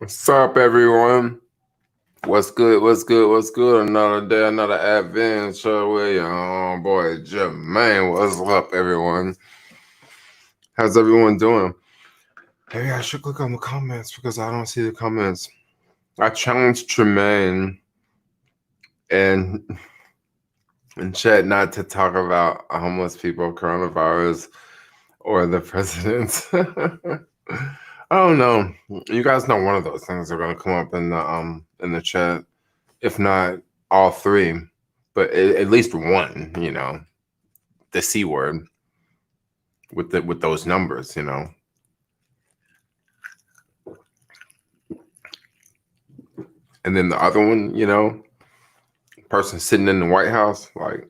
What's up, everyone? What's good? What's good? What's good? Another day, another adventure with your boy Jermaine. What's up, everyone? How's everyone doing? Maybe I should click on the comments because I don't see the comments. I challenged Jermaine and chat not to talk about homeless people, coronavirus, or the president. I don't know. You guys know one of those things are gonna come up in the chat. If not all three, but at least one, the C word with those numbers, and then the other one, person sitting in the White House, like,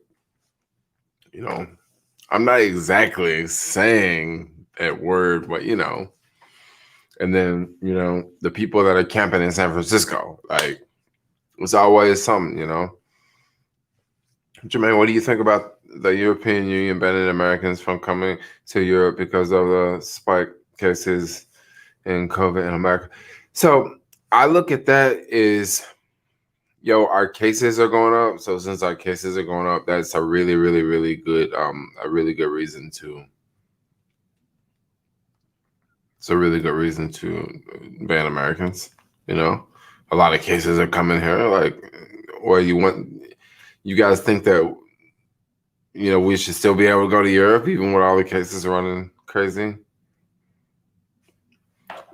I'm not exactly saying that word, but and then the people that are camping in San Francisco, like, it's always something, Jermaine, what do you think about the European Union banning Americans from coming to Europe because of the spike cases in COVID in America? So I look at that as, our cases are going up. So since our cases are going up, that's a really, really, really good, reason to. It's a really good reason to ban Americans. A lot of cases are coming here. Like, or you guys think that we should still be able to go to Europe even with all the cases running crazy?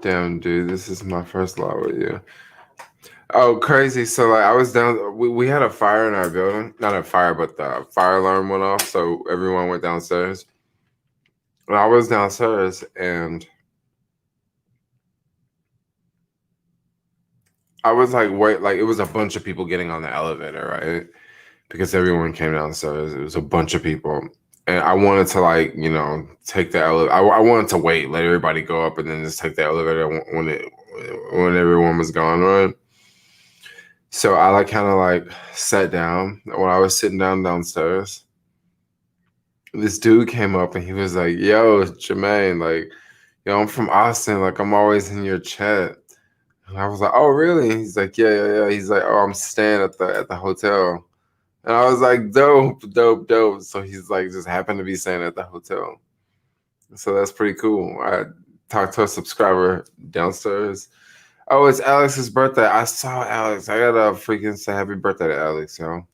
Damn, dude, this is my first live with you. Oh, crazy. So, like, I was down, we had a fire in our building. Not a fire, but the fire alarm went off, so everyone went downstairs. And I was downstairs, and I was like, wait, like, it was a bunch of people getting on the elevator, right? Because everyone came downstairs. It was a bunch of people. And I wanted to, like, take the elevator. I wanted to wait, let everybody go up, and then just take the elevator when everyone was gone, right? So I kind of sat down. When I was sitting downstairs, this dude came up and he was like, "Yo, Jermaine, like, I'm from Austin. Like, I'm always in your chat." And I was like, "Oh, really?" He's like, "Yeah, yeah, yeah." He's like, "Oh, I'm staying at the hotel." And I was like, "Dope, dope, dope." So he's like, just happened to be staying at the hotel. So that's pretty cool. I talked to a subscriber downstairs. Oh, it's Alex's birthday. I saw Alex. I gotta freaking say happy birthday to Alex, yo.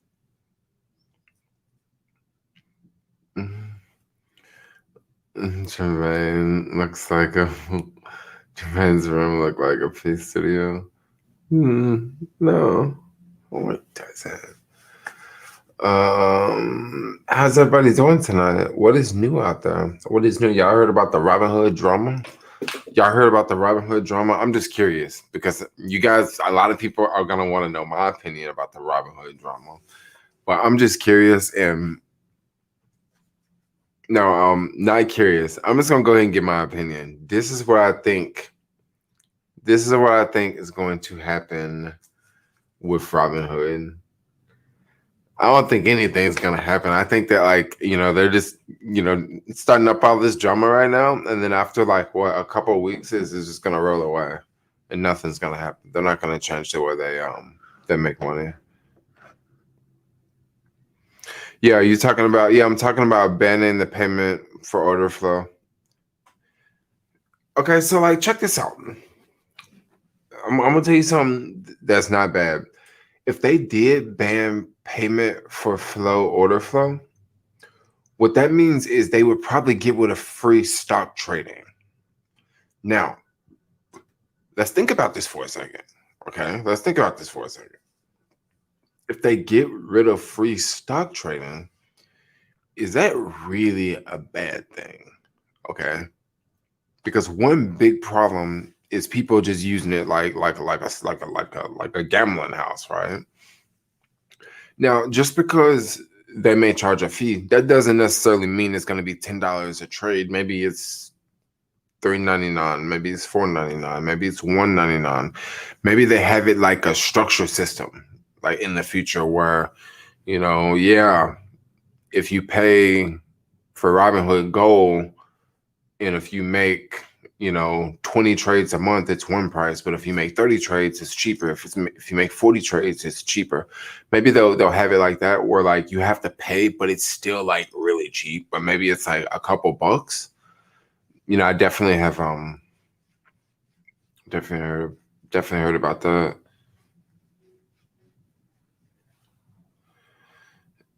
Jermaine looks like a Jermaine's room looked like a peace studio. No. What does it? How's everybody doing tonight? What is new out there? What is new? Y'all heard about the Robin Hood drama? Y'all heard about the Robin Hood drama? I'm just curious because you guys, a lot of people are gonna want to know my opinion about the Robin Hood drama. But I'm just curious, and no, not curious. I'm just gonna go ahead and give my opinion. This is what I think. This is what I think is going to happen with Robin Hood. I don't think anything's gonna happen. I think that they're just starting up all this drama right now, and then after a couple of weeks, it's just gonna roll away, and nothing's gonna happen. They're not gonna change to where they make money. Yeah, you talking about? Yeah, I'm talking about banning the payment for order flow. Okay, so check this out. I'm gonna tell you something that's not bad. If they did ban payment for order flow, what that means is they would probably get rid of free stock trading. Now, let's think about this for a second. Okay, let's think about this for a second. If they get rid of free stock trading, is that really a bad thing? Okay, because one big problem is people just using it like a gambling house, right? Now, just because they may charge a fee, that doesn't necessarily mean it's going to be $10 a trade. Maybe it's $3.99, maybe it's $4.99, maybe it's $1.99. Maybe they have it like a structure system, like in the future where, if you pay for Robinhood Gold, and if you make 20 trades a month, it's one price. But if you make 30 trades, it's cheaper. If you make 40 trades, it's cheaper. Maybe they'll have it like that, where like you have to pay, but it's still like really cheap. But maybe it's like a couple bucks. I definitely have definitely heard about that.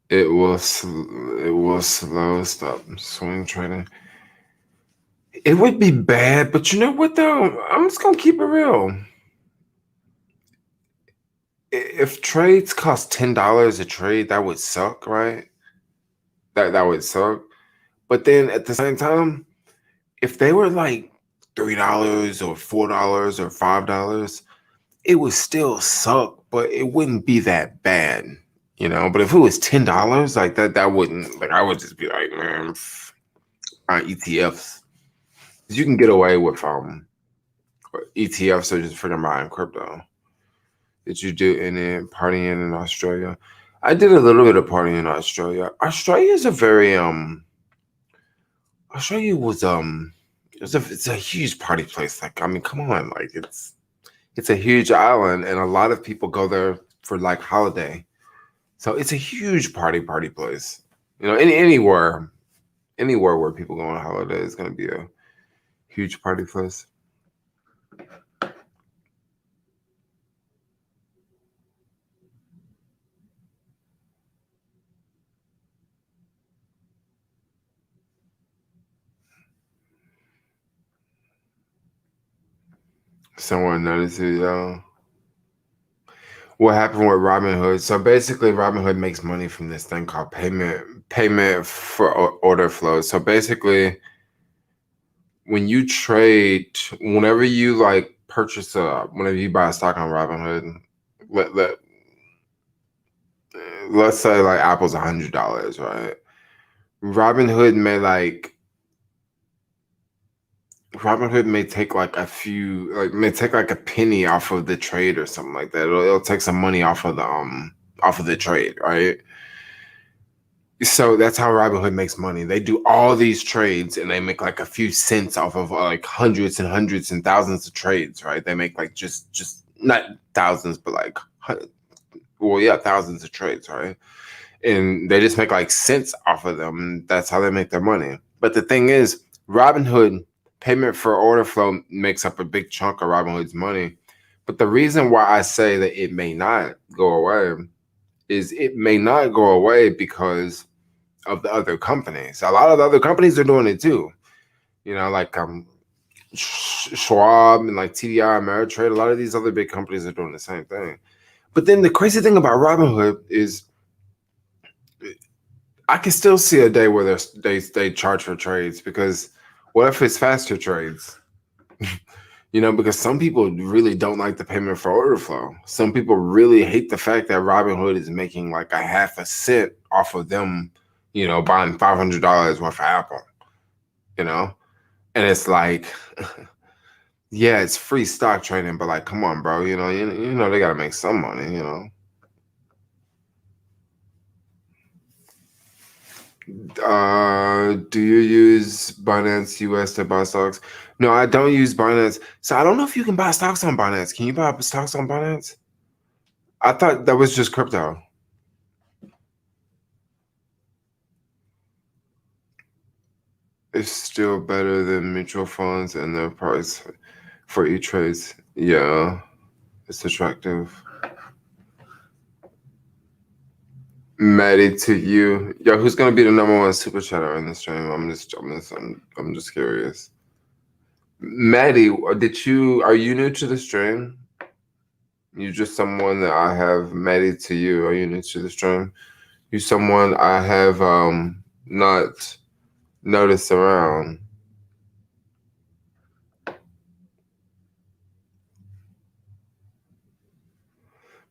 It will slow stop swing trading. It would be bad, but you know what though? I'm just gonna keep it real. If trades cost $10 a trade, that would suck, right? That would suck. But then at the same time, if they were like $3 or $4 or $5, it would still suck, but it wouldn't be that bad, But if it was $10, like that wouldn't, like, I would just be like, man, ETFs. You can get away with ETFs are just freaking buying crypto. Did you do any partying in Australia? I did a little bit of partying in Australia. Australia is a very Australia was it's a huge party place. Like, I mean, come on, like it's a huge island, and a lot of people go there for like holiday. So it's a huge party place. Anywhere where people go on holiday is going to be a huge party place. Someone noticed it, y'all. What happened with Robinhood? So basically, Robinhood makes money from this thing called payment for order flow. So basically, when you trade, whenever you like whenever you buy a stock on Robinhood, let's say like Apple's $100, right? Robinhood may take like a penny off of the trade or something like that. It'll take some money off of the trade, right? So that's how Robinhood makes money. They do all these trades and they make like a few cents off of like hundreds and hundreds and thousands of trades, right? They make like just not thousands, but like thousands of trades, right? And they just make like cents off of them. That's how they make their money. But the thing is, Robinhood payment for order flow makes up a big chunk of Robinhood's money. But the reason why I say that it may not go away is it may not go away because of the other companies. A lot of the other companies are doing it too. Like Schwab and like TDI, Ameritrade. A lot of these other big companies are doing the same thing. But then the crazy thing about Robinhood is I can still see a day where they charge for trades, because what if it's faster trades? Because some people really don't like the payment for order flow. Some people really hate the fact that Robinhood is making like a half a cent off of them, buying $500 worth of Apple, and it's like, yeah, it's free stock trading, but like, come on, bro, they got to make some money, Do you use Binance US to buy stocks? No, I don't use Binance. So I don't know if you can buy stocks on Binance. Can you buy stocks on Binance? I thought that was just crypto. It's still better than mutual funds and their price for e-trades. Yeah, it's attractive. Maddie, to you. Yo, who's gonna be the #1 super chatter in the stream? I'm just curious. Maddie, are you new to the stream? You just someone that I have. Maddie, to you. Are you new to the stream? You someone I have not noticed around.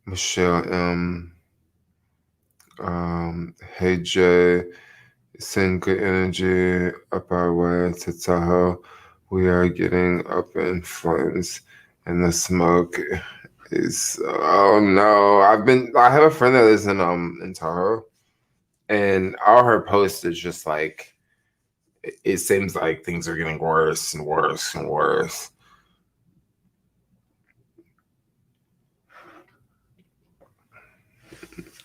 Michelle M. Hey Jay, send good energy up our way to Tahoe. We are getting up in flames, and the smoke is. Oh no! I have a friend that lives in Tahoe, and all her posts is just like It seems like things are getting worse and worse and worse.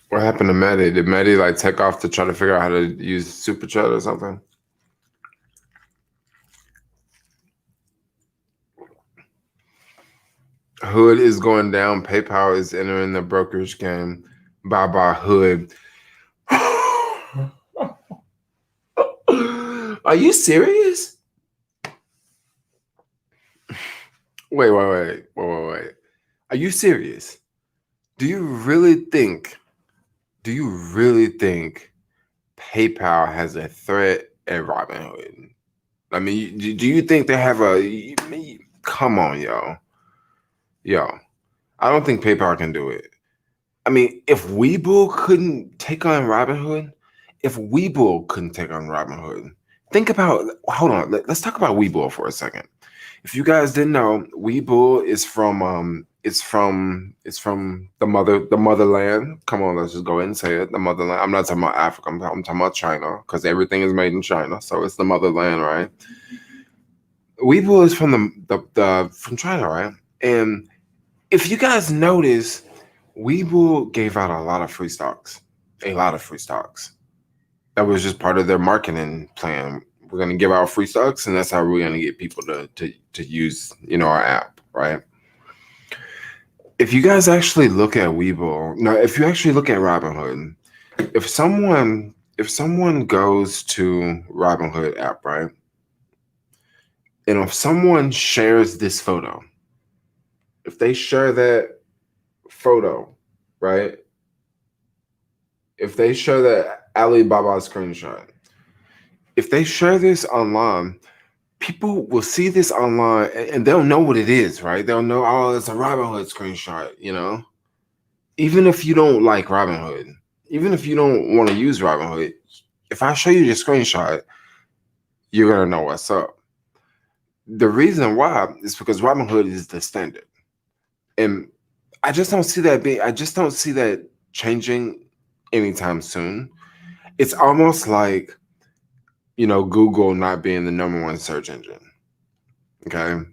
What happened to Maddie? Did Maddie like take off to try to figure out how to use Super Chat or something? Hood is going down. PayPal is entering the brokerage game. Bye bye, Hood. Are you serious? Wait. Are you serious? Do you really think PayPal has a threat at Robinhood? I mean, do you think they have a? Come on, yo. I don't think PayPal can do it. I mean, if Webull couldn't take on Robinhood, think about. Hold on, let's talk about Webull for a second. If you guys didn't know, Weebull is from it's from the motherland. Come on, let's just go ahead and say it. The motherland. I'm not talking about Africa. I'm talking about China because everything is made in China, so it's the motherland, right? Weebull is from the from China, right? And if you guys notice, Weebull gave out a lot of free stocks, a lot of free stocks. That was just part of their marketing plan. We're gonna give out free stocks, and that's how we're gonna get people to use our app, right? If you guys actually look at Webull, no, if you actually look at Robinhood, if someone goes to Robinhood app, right, and if someone shares this photo, if they share that photo, right, if they share that Alibaba screenshot, if they share this online, people will see this online and they'll know what it is, right? They'll know, oh, it's a Robinhood screenshot. Even if you don't like Robinhood, even if you don't want to use Robinhood, if I show you the screenshot, you're gonna know what's up. The reason why is because Robinhood is the standard, and I just don't see that being. I just don't see that changing anytime soon. It's almost like Google not being the number one search engine. Okay,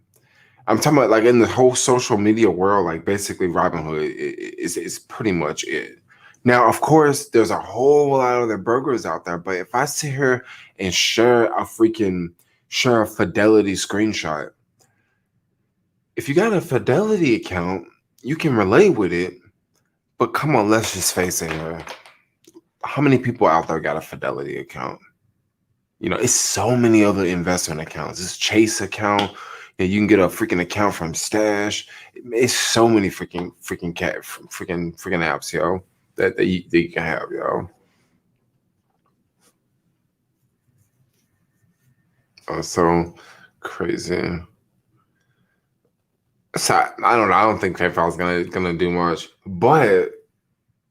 I'm talking about like in the whole social media world, like basically Robinhood is pretty much it. Now, of course, there's a whole lot of other burgers out there, but if I sit here and share a Fidelity screenshot, if you got a Fidelity account, you can relate with it. But come on, let's just face it here. How many people out there got a Fidelity account? It's so many other investment accounts. It's Chase account. You can get a freaking account from Stash. It's so many freaking apps, yo, that you can have, yo. So crazy. So I don't know. I don't think PayPal is gonna do much, but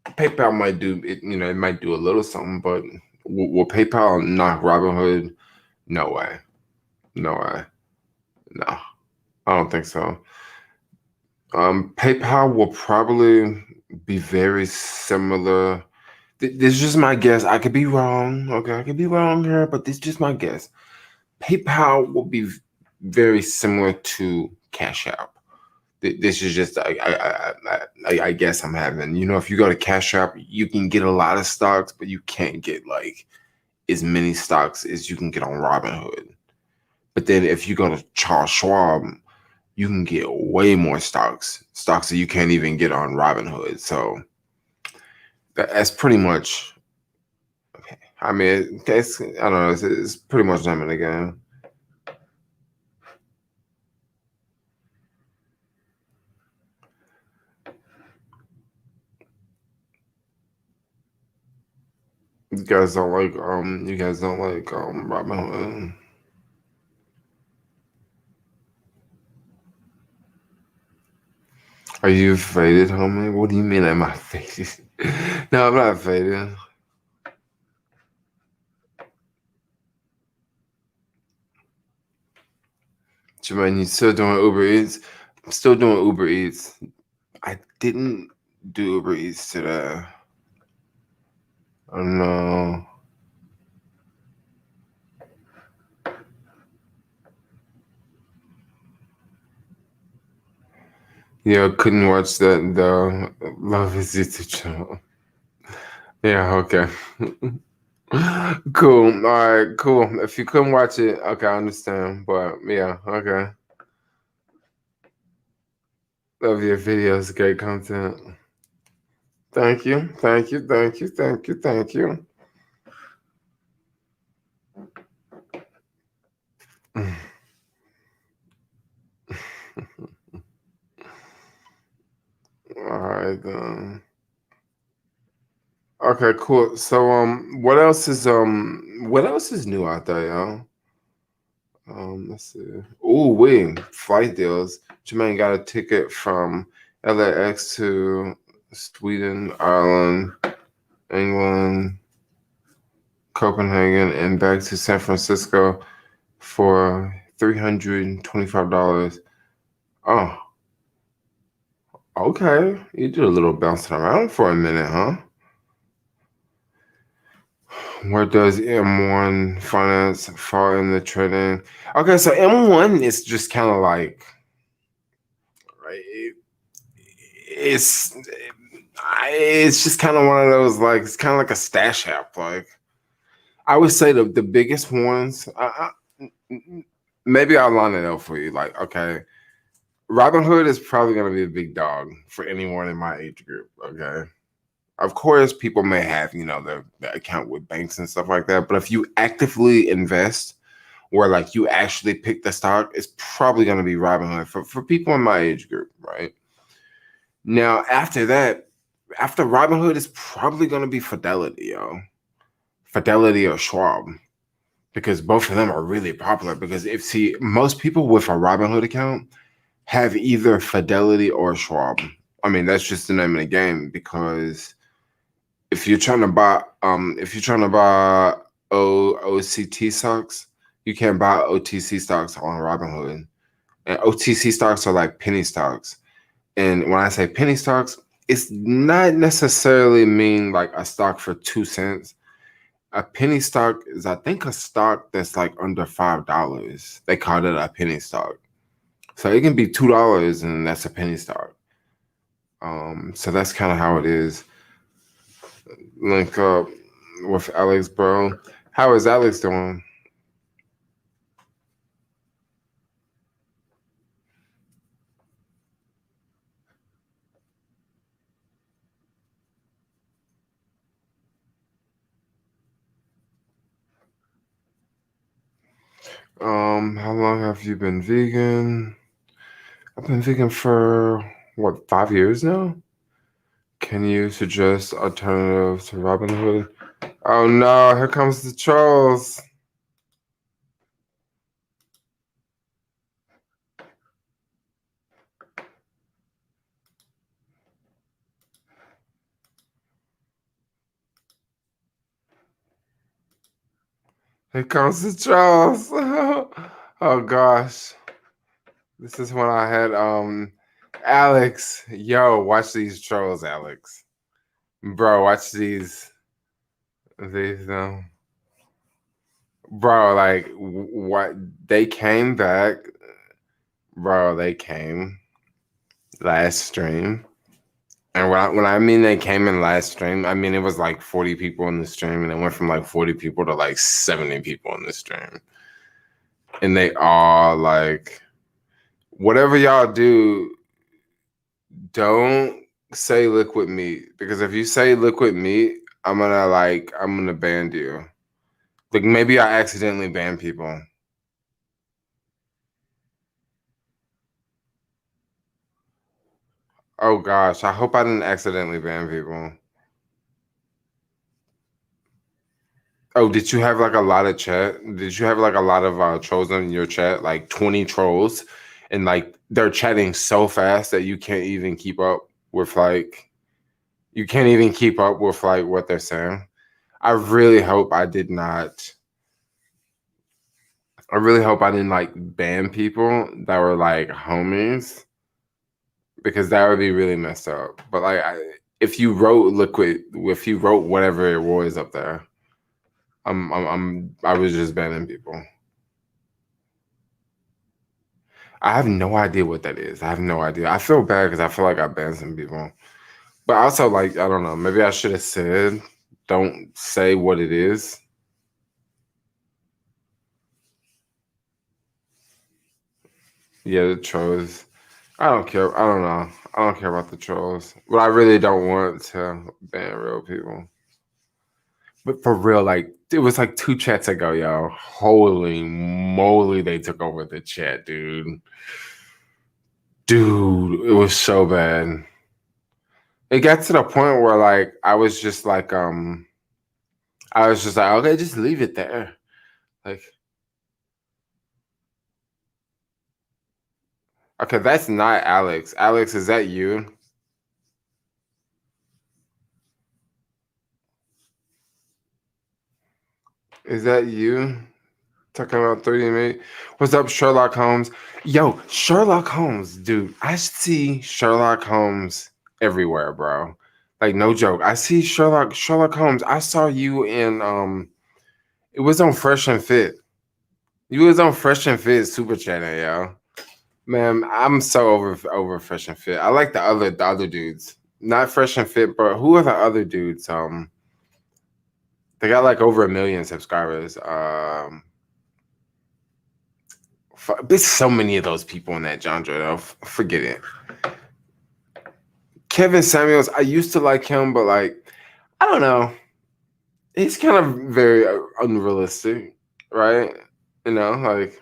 PayPal might do it. It might do a little something. But will PayPal knock Robinhood? No way. No way. No, I don't think so. PayPal will probably be very similar. This is just my guess. I could be wrong. Okay, I could be wrong here, but this is just my guess. PayPal will be very similar to CashApp. This is just I guess I'm having. If you go to CashApp, you can get a lot of stocks, but you can't get like as many stocks as you can get on Robinhood. But then if you go to Charles Schwab, you can get way more stocks that you can't even get on Robinhood. So that's pretty much. Okay. I mean, I don't know. It's pretty much them in the game. You guys don't like Robinhood. Are you faded, homie? What do you mean am I faded? No, I'm not faded. Jermaine, you still doing Uber Eats? I'm still doing Uber Eats. I didn't do Uber Eats today. Oh no. Yeah, couldn't watch the Love Is YouTube channel. Yeah, okay. Cool. All right, cool. If you couldn't watch it, okay, I understand. But yeah, okay. Love your videos, great content. Thank you, thank you, thank you, thank you, thank you. All right, then. Okay, cool. So what else is new out there, y'all? Let's see. Ooh, wait, flight deals. Jermaine got a ticket from LAX to Sweden, Ireland, England, Copenhagen, and back to San Francisco for $325. Oh, okay. You did a little bouncing around for a minute, huh? Where does M1 finance fall in the trading? Okay, so M1 is just kind of like, right, it's just kind of one of those, like, it's kind of like a stash app. Like, I would say the biggest ones, maybe I'll line it up for you. Like, okay, Robinhood is probably going to be a big dog for anyone in my age group. Okay. Of course, people may have, their account with banks and stuff like that. But if you actively invest, where like you actually pick the stock, it's probably going to be Robinhood for people in my age group, right? Now, after that, after Robinhood, it's probably going to be Fidelity, yo. Fidelity or Schwab, because both of them are really popular. Because most people with a Robinhood account have either Fidelity or Schwab. I mean, that's just the name of the game. Because if you're trying to buy, OCT stocks, you can't buy OTC stocks on Robinhood. And OTC stocks are like penny stocks. And when I say penny stocks, it's not necessarily mean like a stock for 2 cents. A penny stock is, I think, a stock that's like under $5. They call it a penny stock. So it can be $2 and that's a penny stock. So that's kind of how it is. Link up with Alex, bro. How is Alex doing? How long have you been vegan? I've been vegan for what, 5 years now? Can you suggest alternatives to Robinhood? Oh no, here comes the trolls. Here comes the trolls. Oh gosh. This is when I had Alex. Yo, watch these trolls, Alex. Bro, watch these. These bro, like what, they came back, bro. They came last stream. And when I mean they came in last stream, I mean it was like 40 people in the stream, and it went from like 40 people to like 70 people in the stream. And they all like, whatever y'all do, don't say liquid meat. Because if you say liquid meat, I'm gonna ban you. Like maybe I accidentally ban people. Oh gosh, I hope I didn't accidentally ban people. Oh, did you have like a lot of chat? Did you have like a lot of trolls in your chat? Like 20 trolls, and like they're chatting so fast that you can't even keep up with like what they're saying. I really hope I did not. I really hope I didn't like ban people that were like homies, because that would be really messed up. But like, if you wrote whatever it was up there, I was just banning people. I have no idea what that is. I have no idea. I feel bad because I feel like I banned some people. But also, like, I don't know. Maybe I should have said, don't say what it is. Yeah, the trolls. I don't care. I don't know. I don't care about the trolls. But I really don't want to ban real people. But for real, like, it was like 2 chats ago, y'all. Holy moly, they took over the chat, dude. Dude, it was so bad. It got to the point where, like, I was just like, okay, just leave it there. Like, okay, that's not Alex. Alex, is that you? Is that you? Talking about 3D mate. What's up, Sherlock Holmes? Yo, Sherlock Holmes, dude. I see Sherlock Holmes everywhere, bro. Like, no joke. I see Sherlock Holmes. I saw you in it was on Fresh and Fit. You was on Fresh and Fit super chatting, yo. Man, I'm so over Fresh and Fit. I like the other dudes. Not Fresh and Fit, but who are the other dudes? They got like over 1 million subscribers. There's so many of those people in that genre. Though. Forget it. Kevin Samuels, I used to like him, but like, I don't know. He's kind of very unrealistic, right? You know, like,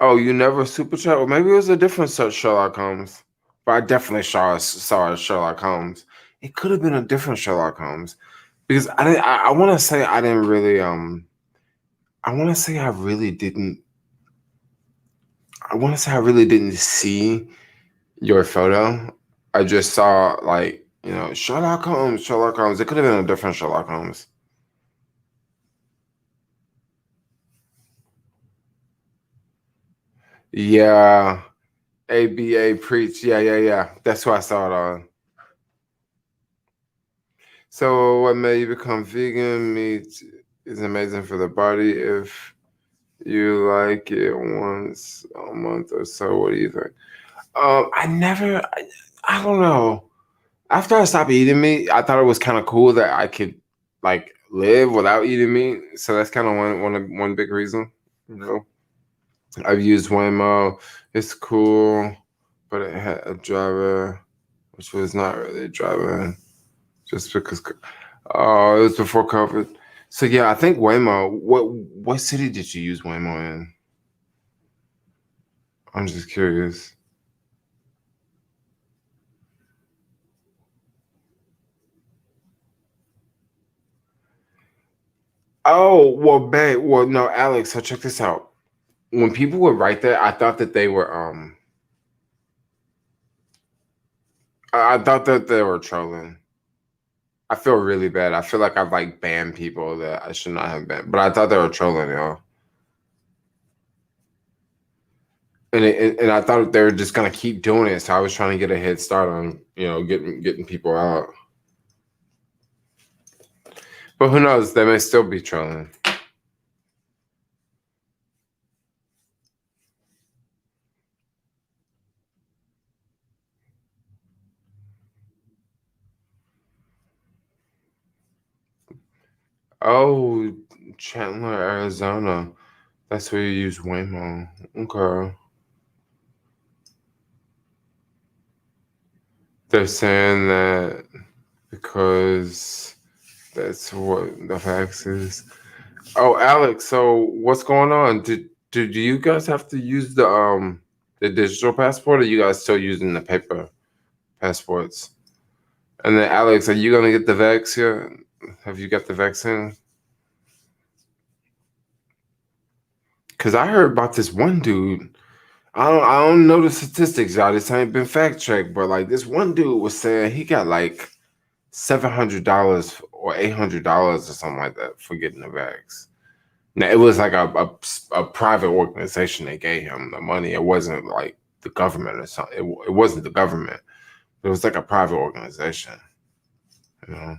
oh, you never super chat? Or maybe it was a different Sherlock Holmes. But I definitely saw a Sherlock Holmes. It could have been a different Sherlock Holmes because I didn't. I want to say I didn't really. I want to say I really didn't. I want to say I really didn't see your photo. I just saw like Sherlock Holmes. Sherlock Holmes. It could have been a different Sherlock Holmes. Yeah. ABA preach. Yeah, yeah, yeah. That's who I saw it on. So, what made you become vegan? Meat is amazing for the body if you like it once a month or so. What do you think? I never. I don't know. After I stopped eating meat, I thought it was kind of cool that I could like live without eating meat. So that's kind of one big reason. You know, I've used Waymo. It's cool, but it had a driver, which was not really a driver, just because. Oh, it was before COVID. So yeah, I think Waymo. What city did you use Waymo in? I'm just curious. Oh well, babe. Well, no, Alex. So check this out. When people would write that, I thought that they were I thought that they were trolling. I feel really bad. I feel like I've like banned people that I should not have banned, but I thought they were trolling, y'all. And I thought they were just gonna keep doing it, so I was trying to get a head start on getting people out. But who knows? They may still be trolling. Oh, Chandler, Arizona. That's where you use Waymo. Okay. They're saying that because that's what the facts is. Oh, Alex, so what's going on? Did you guys have to use the digital passport, or you guys still using the paper passports? And then Alex, are you gonna get the vax yet? Have you got the vaccine? Because I heard about this one dude. I don't know the statistics, y'all. This ain't been fact checked, but like this one dude was saying he got like $700 or $800 or something like that for getting the vax. Now it was like a private organization that gave him the money. It wasn't like the government or something. It wasn't the government, It was like a private organization, you know.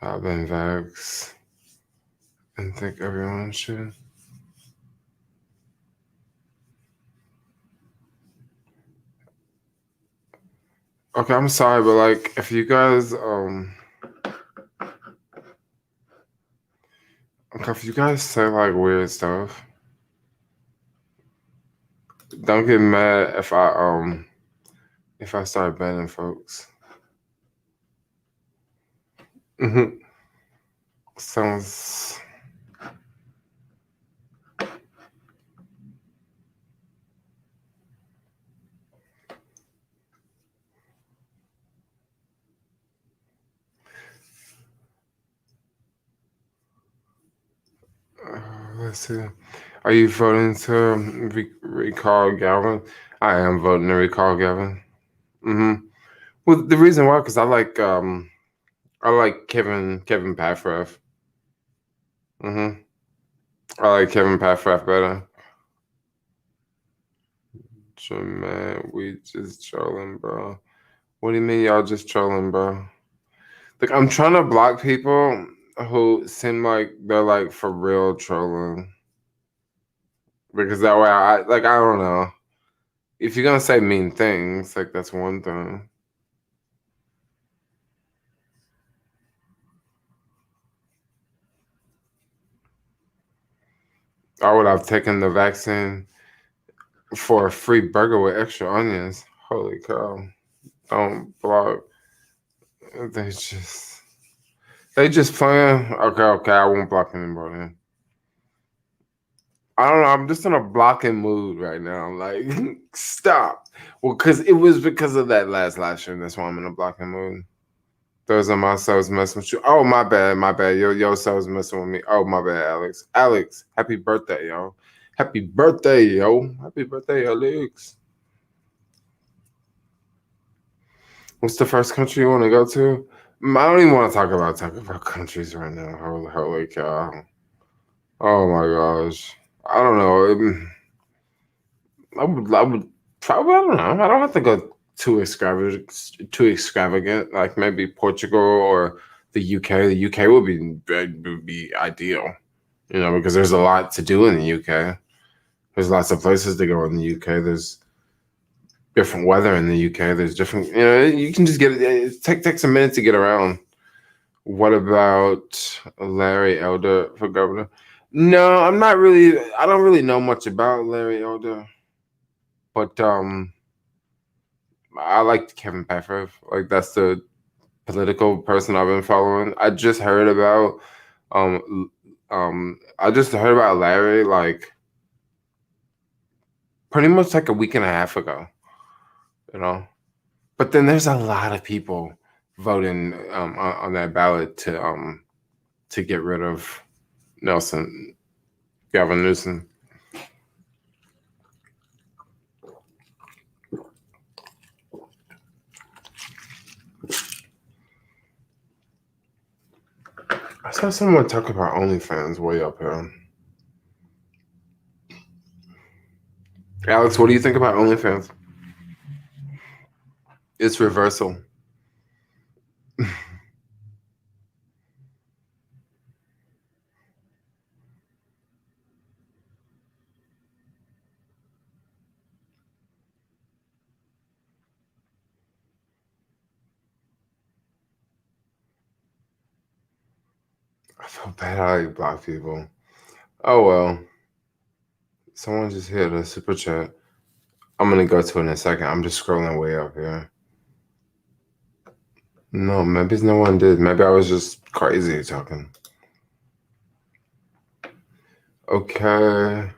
I've been vaxxed and think everyone should. Okay, I'm sorry, but like, if you guys okay, if you guys say like weird stuff, don't get mad if I start banning folks. Mm-hmm. Sounds. Let's see. Are you voting to recall Galvin? I am voting to recall Galvin. Mm-hmm. Well, the reason why, because I like Kevin Paffref. Mm-hmm. I like Kevin Paffref better. Jermaine, we just trolling, bro. What do you mean y'all just trolling, bro? Like, I'm trying to block people who seem like they're like for real trolling. Because that way I don't know. If you're gonna say mean things, like that's one thing. I would have taken the vaccine for a free burger with extra onions. Holy cow. Don't block. They just they just playing. Okay, I won't block anybody. I don't know. I'm just in a blocking mood right now. Like, stop. Well, because it was because of that last live year. That's why I'm in a blocking mood. Those are my cells messing with you. Oh, my bad, my bad. Your cells messing with me. Oh, my bad, Alex. Alex, happy birthday, yo. Happy birthday, yo. Happy birthday, Alex. What's the first country you want to go to? I don't even want to talk about countries right now. Holy cow. Oh my gosh. I don't know. I would probably, I don't know. I don't have to go too extravagant. Like maybe Portugal or the UK. The UK would be ideal, you know, because there's a lot to do in the UK. There's lots of places to go in the UK. There's different weather in the UK. There's different, you know, you can just takes a minute to get around. What about Larry Elder for governor? No, I'm not really. I don't really know much about Larry Elder, but I like Kevin Pfeffer. Like that's the political person I've been following. I just heard about Larry like pretty much like a week and a half ago. You know, but then there's a lot of people voting on that ballot to get rid of Nelson Gavin Newsom. I saw someone talk about OnlyFans way up here. Alex, what do you think about OnlyFans? It's reversal. I feel bad how you block people. Oh well. Someone just hit a super chat. I'm gonna go to it in a second. I'm just scrolling way up here. No, maybe no one did. Maybe I was just crazy talking. Okay.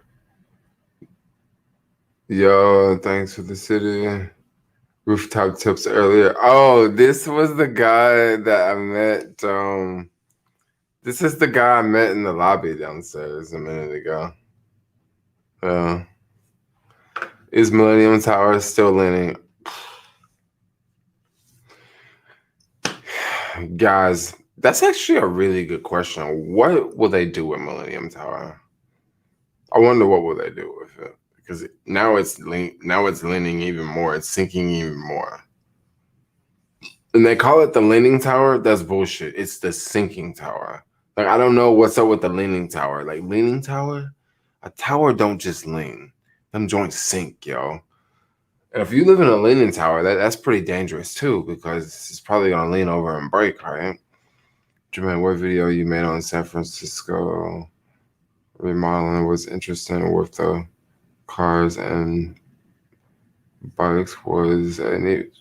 Yo, thanks for the city. Rooftop tips earlier. Oh, this was the guy that I met. This is the guy I met in the lobby downstairs a minute ago. Uh, is Millennium Tower still leaning? Guys, that's actually a really good question. What will they do with Millennium Tower? I wonder what will they do with it, because now it's leaning even more. It's sinking even more. And they call it the leaning tower. That's bullshit. It's the sinking tower. Like, I don't know what's up with the leaning tower. Like, leaning tower, a tower don't just lean. Them joints sink, yo. And if you live in a leaning tower, that's pretty dangerous too, because it's probably gonna lean over and break, right? Jermaine, what video you made on San Francisco remodeling was interesting with the cars and bikes? Was a neat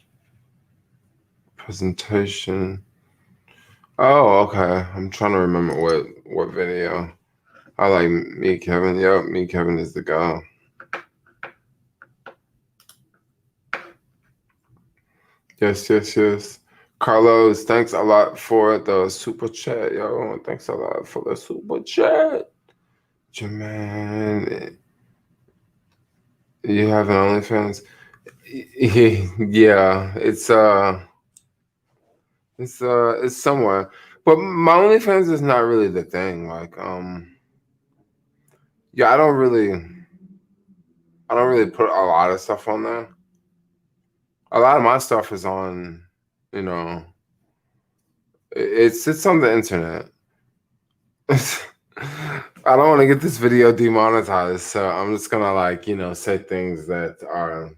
presentation. Oh, okay. I'm trying to remember what video. I like Me Kevin. Yep, Me Kevin is the guy. Yes, yes, yes. Carlos, thanks a lot for the super chat, yo. Thanks a lot for the super chat. Jermaine, you have an OnlyFans? Yeah, it's somewhere. But my OnlyFans is not really the thing. Like, yeah, I don't really put a lot of stuff on there. A lot of my stuff is on, you know, it's on the internet. I don't want to get this video demonetized, so I'm just gonna, like, say things that are,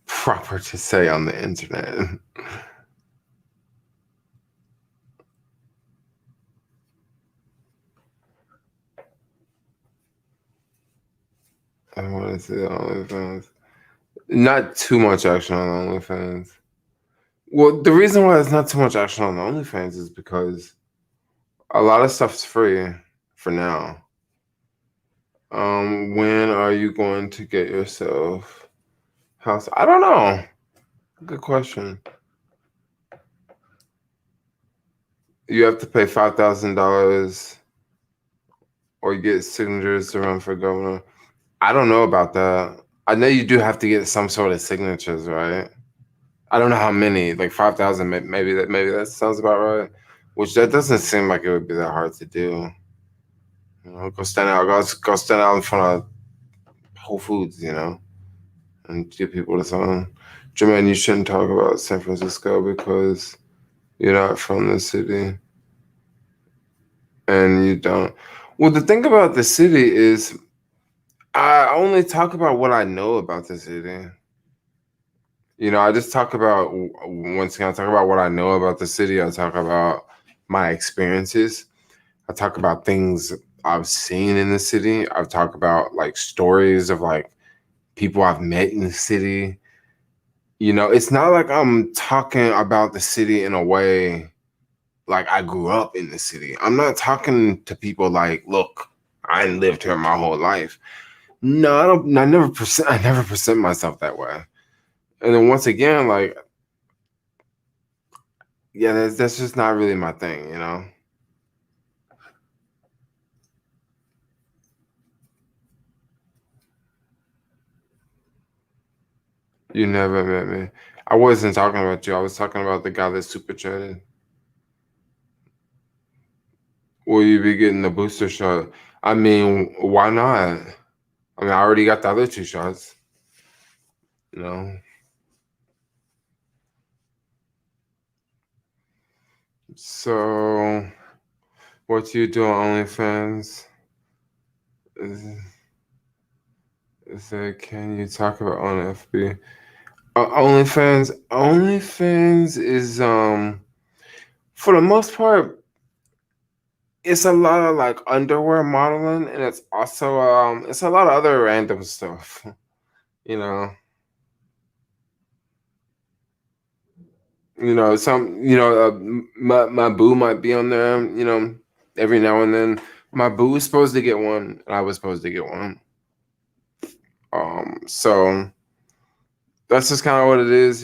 proper to say on the internet. I want to see the OnlyFans. Not too much action on the OnlyFans. Well, the reason why there's not too much action on the OnlyFans is because a lot of stuff's free for now. When are you going to get yourself house? I don't know. Good question. You have to pay $5,000 or get signatures to run for governor. I don't know about that. I know you do have to get some sort of signatures, right? I don't know how many, like 5,000. Maybe that sounds about right. Which that doesn't seem like it would be that hard to do. Go stand out in front of Whole Foods, and get people to sign. Jermaine, you shouldn't talk about San Francisco because you're not from the city and you don't. Well, the thing about the city is I only talk about what I know about the city. I just talk about, once again, I talk about what I know about the city. I talk about my experiences. I talk about things I've seen in the city. I've talked about, like, stories of, like, people I've met in the city. It's not like I'm talking about the city in a way like I grew up in the city. I'm not talking to people like, look, I lived here my whole life. No, I don't. I never present myself that way. And then once again, like, yeah, that's just not really my thing. You never met me. I wasn't talking about you. I was talking about the guy that super chatted. Will you be getting the booster shot? I mean, why not? I mean, I already got the other two shots. You know. So, what you do on OnlyFans? Is, can you talk about on FB? OnlyFans is, for the most part, it's a lot of, like, underwear modeling, and it's also it's a lot of other random stuff. You know, my boo might be on there. Every now and then. My boo was supposed to get one, and I was supposed to get one. So that's just kind of what it is.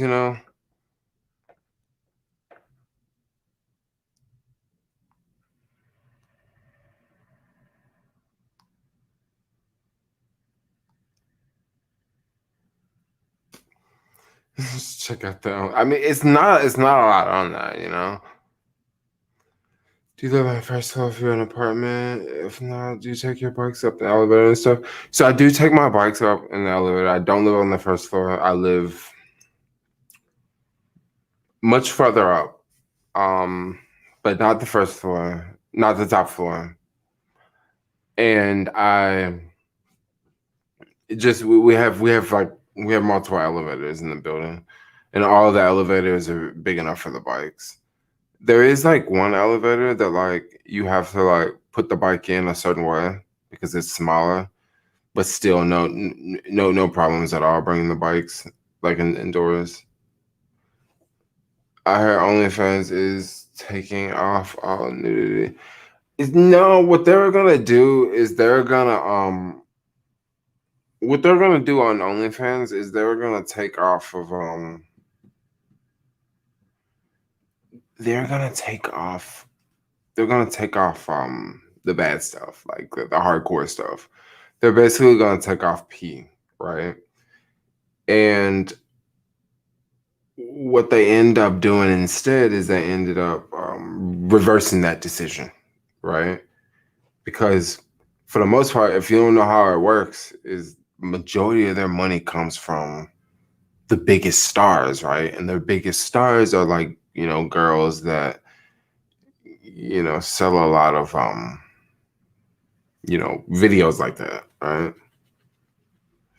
Just check out the. I mean, it's not a lot on that. Do you live on the first floor if you're in an apartment? If not, do you take your bikes up the elevator and stuff? So I do take my bikes up in the elevator. I don't live on the first floor. I live much further up. Um, but not the first floor, not the top floor. And I just we have multiple elevators in the building, and all the elevators are big enough for the bikes. There is like one elevator that like you have to like put the bike in a certain way because it's smaller, but still no problems at all bringing the bikes like indoors. I heard OnlyFans is taking off all nudity. No, what they're gonna do is what they're gonna do on OnlyFans is they're gonna take off of they're gonna take off they're gonna take off the bad stuff, like the hardcore stuff. They're basically gonna take off P, right? And what they end up doing instead is they ended up reversing that decision, right? Because for the most part, if you don't know how it works, is majority of their money comes from the biggest stars, right? And their biggest stars are like, girls that, sell a lot of videos like that, right?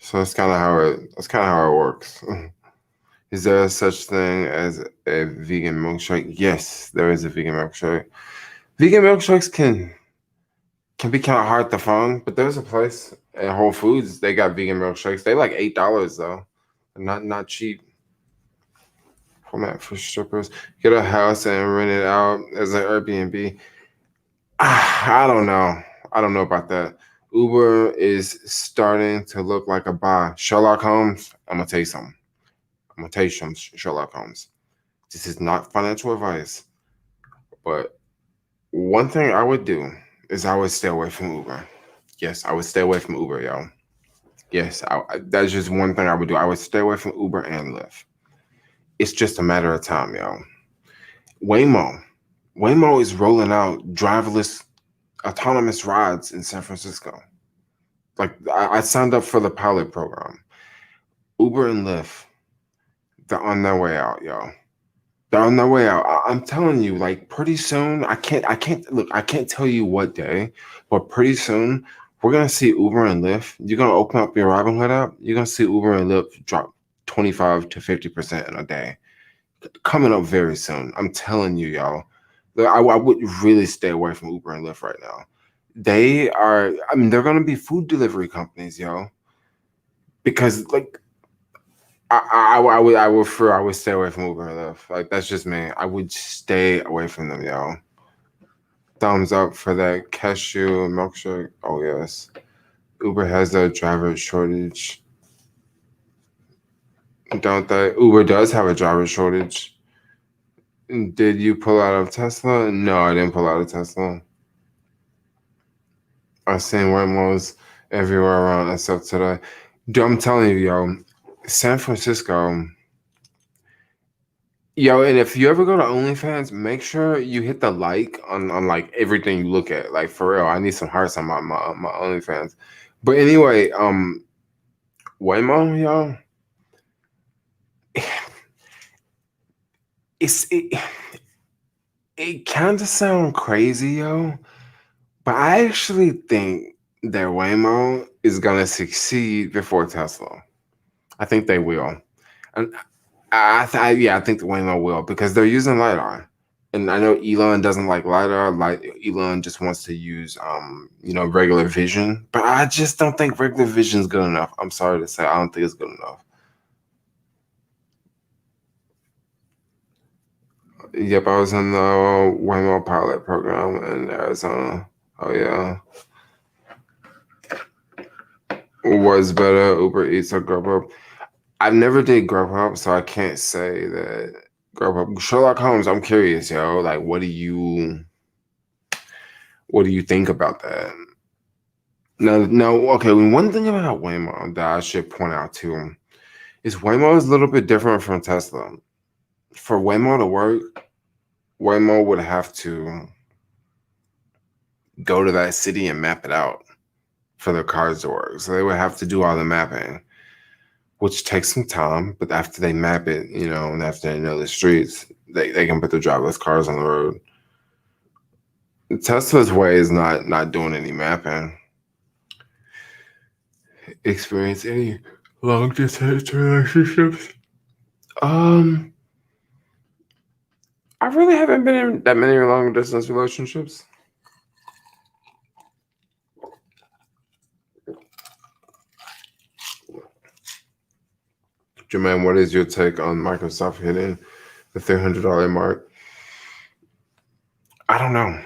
So that's kind of how it works. Is there such thing as a vegan milkshake? Yes, there is a vegan milkshake. Vegan milkshakes can be kind of hard to find, but there's a place at Whole Foods. They got vegan milkshakes. They like $8 though, not cheap. Format for strippers. Get a house and rent it out as an Airbnb. I don't know. I don't know about that. Uber is starting to look like a buy. Sherlock Holmes. I'm gonna tell you something. I'm gonna tell you something, Sherlock Holmes. This is not financial advice, but one thing I would do is I would stay away from Uber. Yes, I would stay away from Uber, y'all. Yes, that's just one thing I would do. I would stay away from Uber and Lyft. It's just a matter of time, y'all. Waymo. Waymo is rolling out driverless autonomous rides in San Francisco. Like I signed up for the pilot program. Uber and Lyft, they're on their way out, y'all. They're on their way out. I'm telling you, like pretty soon. I can't tell you what day, but pretty soon we're gonna see Uber and Lyft. You're gonna open up your Robinhood app. You're gonna see Uber and Lyft drop 25 to 50% in a day. Coming up very soon. I'm telling you, y'all. I would really stay away from Uber and Lyft right now. They are. I mean, they're gonna be food delivery companies, yo. Because like I would stay away from Uber and Lyft. Like that's just me. I would stay away from them, yo. Thumbs up for that cashew milkshake. Oh yes. Uber has a driver shortage. Don't they? Uber does have a driver shortage. Did you pull out of Tesla? No, I didn't pull out of Tesla. I've seen Waymo's everywhere around except today. Dude, I'm telling you, yo, San Francisco. Yo, and if you ever go to OnlyFans, make sure you hit the like on like everything you look at. Like for real, I need some hearts on my OnlyFans. But anyway, Waymo, yo, it it kind of sound crazy, yo, but I actually think that Waymo is gonna succeed before Tesla. I think they will, and yeah, I think the Waymo will because they're using lidar, and I know Elon doesn't like lidar. Like Elon just wants to use regular vision, but I just don't think regular vision is good enough. I'm sorry to say, I don't think it's good enough. Yep, I was in the Waymo pilot program in Arizona. Oh yeah, was better Uber Eats or Grubhub? I've never did Grubhub, so I can't say that Grubhub. Sherlock Holmes, I'm curious, yo. Like, what do you think about that? No. Okay. One thing about Waymo that I should point out too is Waymo is a little bit different from Tesla. For Waymo to work, Waymo would have to go to that city and map it out for their cars to work. So they would have to do all the mapping, which takes some time. But after they map it, and after they know the streets, they can put the driverless cars on the road. Tesla's way is not doing any mapping. Experience any long distance relationships? I really haven't been in that many long distance relationships. Jermaine, what is your take on Microsoft hitting the $300 mark? I don't know.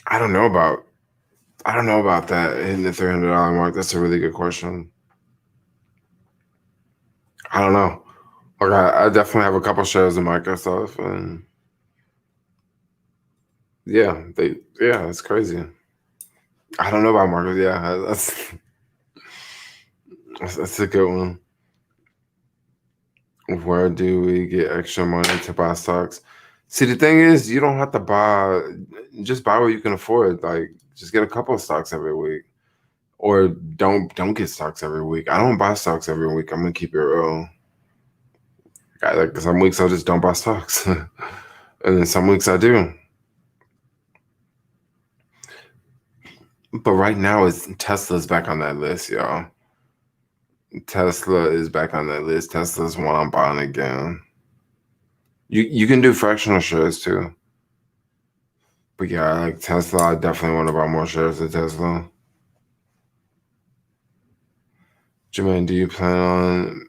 I don't know about that hitting the $300 mark. That's a really good question. I don't know. Like I definitely have a couple shares of Microsoft, and it's crazy. I don't know about Microsoft. Yeah, that's a good one. Where do we get extra money to buy stocks? See, the thing is, you don't have to just buy what you can afford. Like, just get a couple of stocks every week, or don't get stocks every week. I don't buy stocks every week. I'm gonna keep it real. Like some weeks I just don't buy stocks, and then some weeks I do. But right now, Tesla's back on that list, y'all. Tesla is back on that list. Tesla's one I'm buying again. You can do fractional shares too. But yeah, like Tesla, I definitely want to buy more shares of Tesla. Jermaine, do you plan on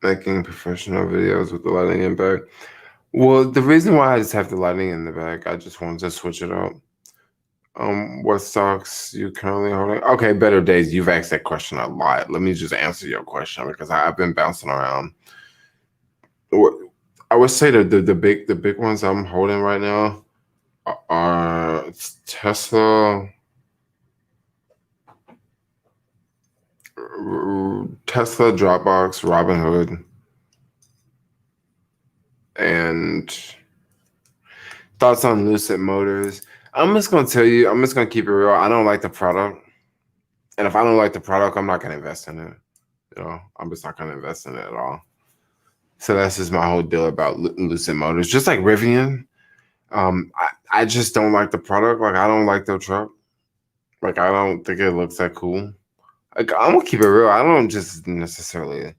making professional videos with the lighting in back? Well, the reason why I just have the lighting in the back, I just wanted to switch it up. What stocks you currently holding? Okay, Better Days. You've asked that question a lot. Let me just answer your question because I've been bouncing around. I would say the big ones I'm holding right now are Tesla, Dropbox, Robinhood, and thoughts on Lucid Motors. I'm just gonna tell you, I'm just gonna keep it real. I don't like the product, and if I don't like the product, I'm not gonna invest in it. I'm just not gonna invest in it at all. So that's just my whole deal about Lucid Motors. Just like Rivian, I just don't like the product. Like I don't like their truck. Like I don't think it looks that cool. Like I'm gonna keep it real. I don't just necessarily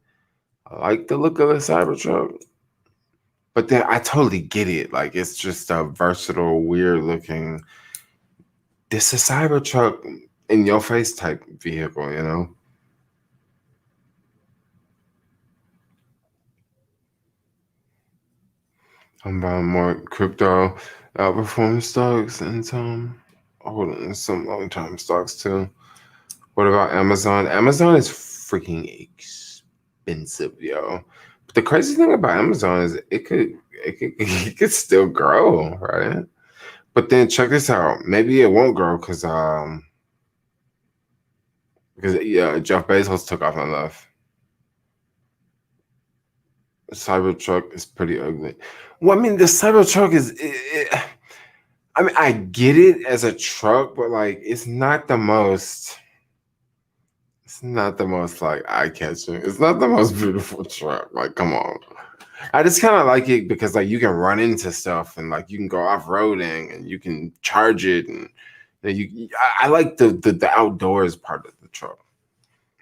like the look of the Cybertruck, but then I totally get it. Like it's just a versatile, weird looking. This is a Cybertruck in your face type vehicle. I'm buying more crypto outperforming stocks and some long term stocks too. What about Amazon? Amazon is freaking expensive, yo. But the crazy thing about Amazon is it could still grow, right? But then check this out. Maybe it won't grow because Jeff Bezos took off and left. The Cybertruck is pretty ugly. Well, I mean, the Cybertruck I mean, I get it as a truck, but like, it's not the most. It's not the most like eye catching. It's not the most beautiful truck. Like, come on. I just kind of like it because like you can run into stuff and like you can go off roading and you can charge it and I like the outdoors part of the truck,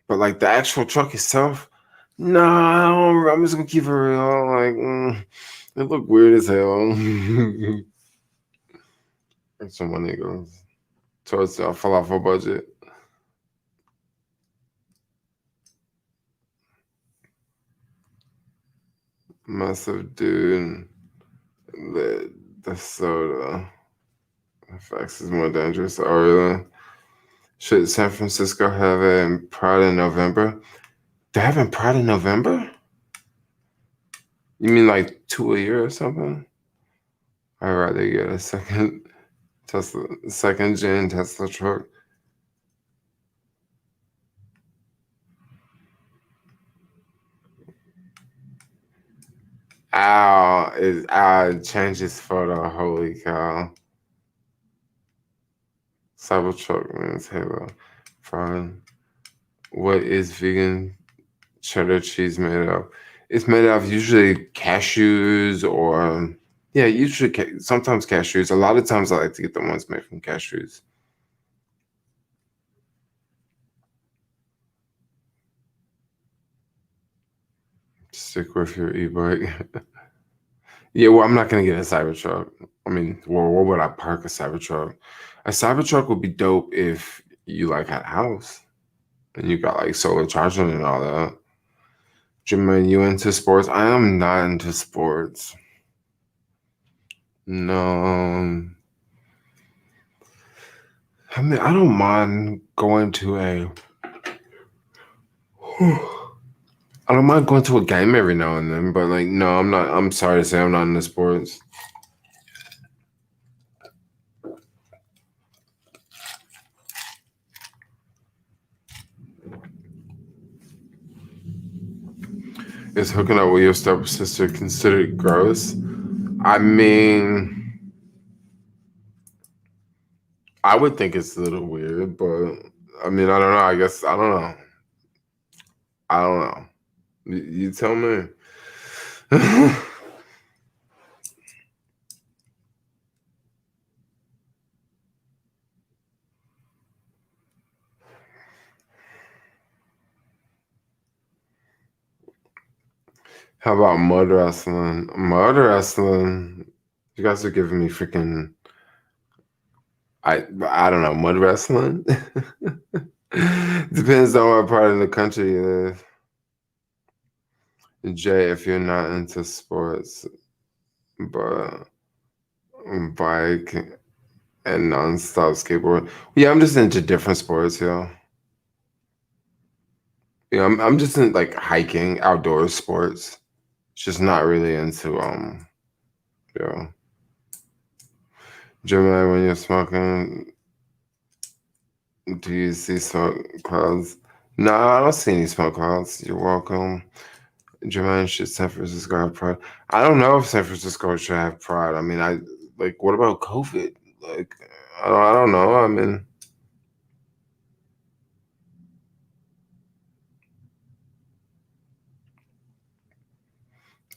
but like the actual truck itself, no, I'm just gonna keep it real. Like, it look weird as hell. And some money goes towards the falafel budget. Massive dude. The soda. Facts is more dangerous. Oh, really? Should San Francisco have a Pride in November? They're having Pride in November? You mean like 2 a year or something? I'd rather get a second gen Tesla truck. Ow, changed his photo. Holy cow. Cybertruck means Halo. Fine. What is vegan cheddar cheese made of? It's made of usually cashews or yeah, usually sometimes cashews. A lot of times I like to get the ones made from cashews. Stick with your e-bike. Yeah, well, I'm not gonna get a Cybertruck. I mean, well, where would I park a Cybertruck? A Cybertruck would be dope if you like had a house and you got like solar charging and all that. Jermaine, you into sports? I am not into sports. No. I mean, I don't mind going to a. I don't mind going to a game every now and then, but like, no, I'm not. I'm sorry to say, I'm not into sports. Is hooking up with your stepsister considered gross? I mean, I would think it's a little weird, but I mean, I don't know. I guess I don't know. I don't know. You tell me. How about mud wrestling? Mud wrestling. You guys are giving me freaking. I don't know, mud wrestling. Depends on what part of the country you live. Jay, if you're not into sports, but bike and non-stop skateboard. Yeah, I'm just into different sports, yeah. Yeah, I'm just in like hiking, outdoor sports. Just not really into yeah. Gemini, when you're smoking, do you see smoke clouds? No, I don't see any smoke clouds. You're welcome. Jermaine, should San Francisco have pride? I don't know if San Francisco should have pride. I mean, I like. What about COVID? Like, I don't know. I mean,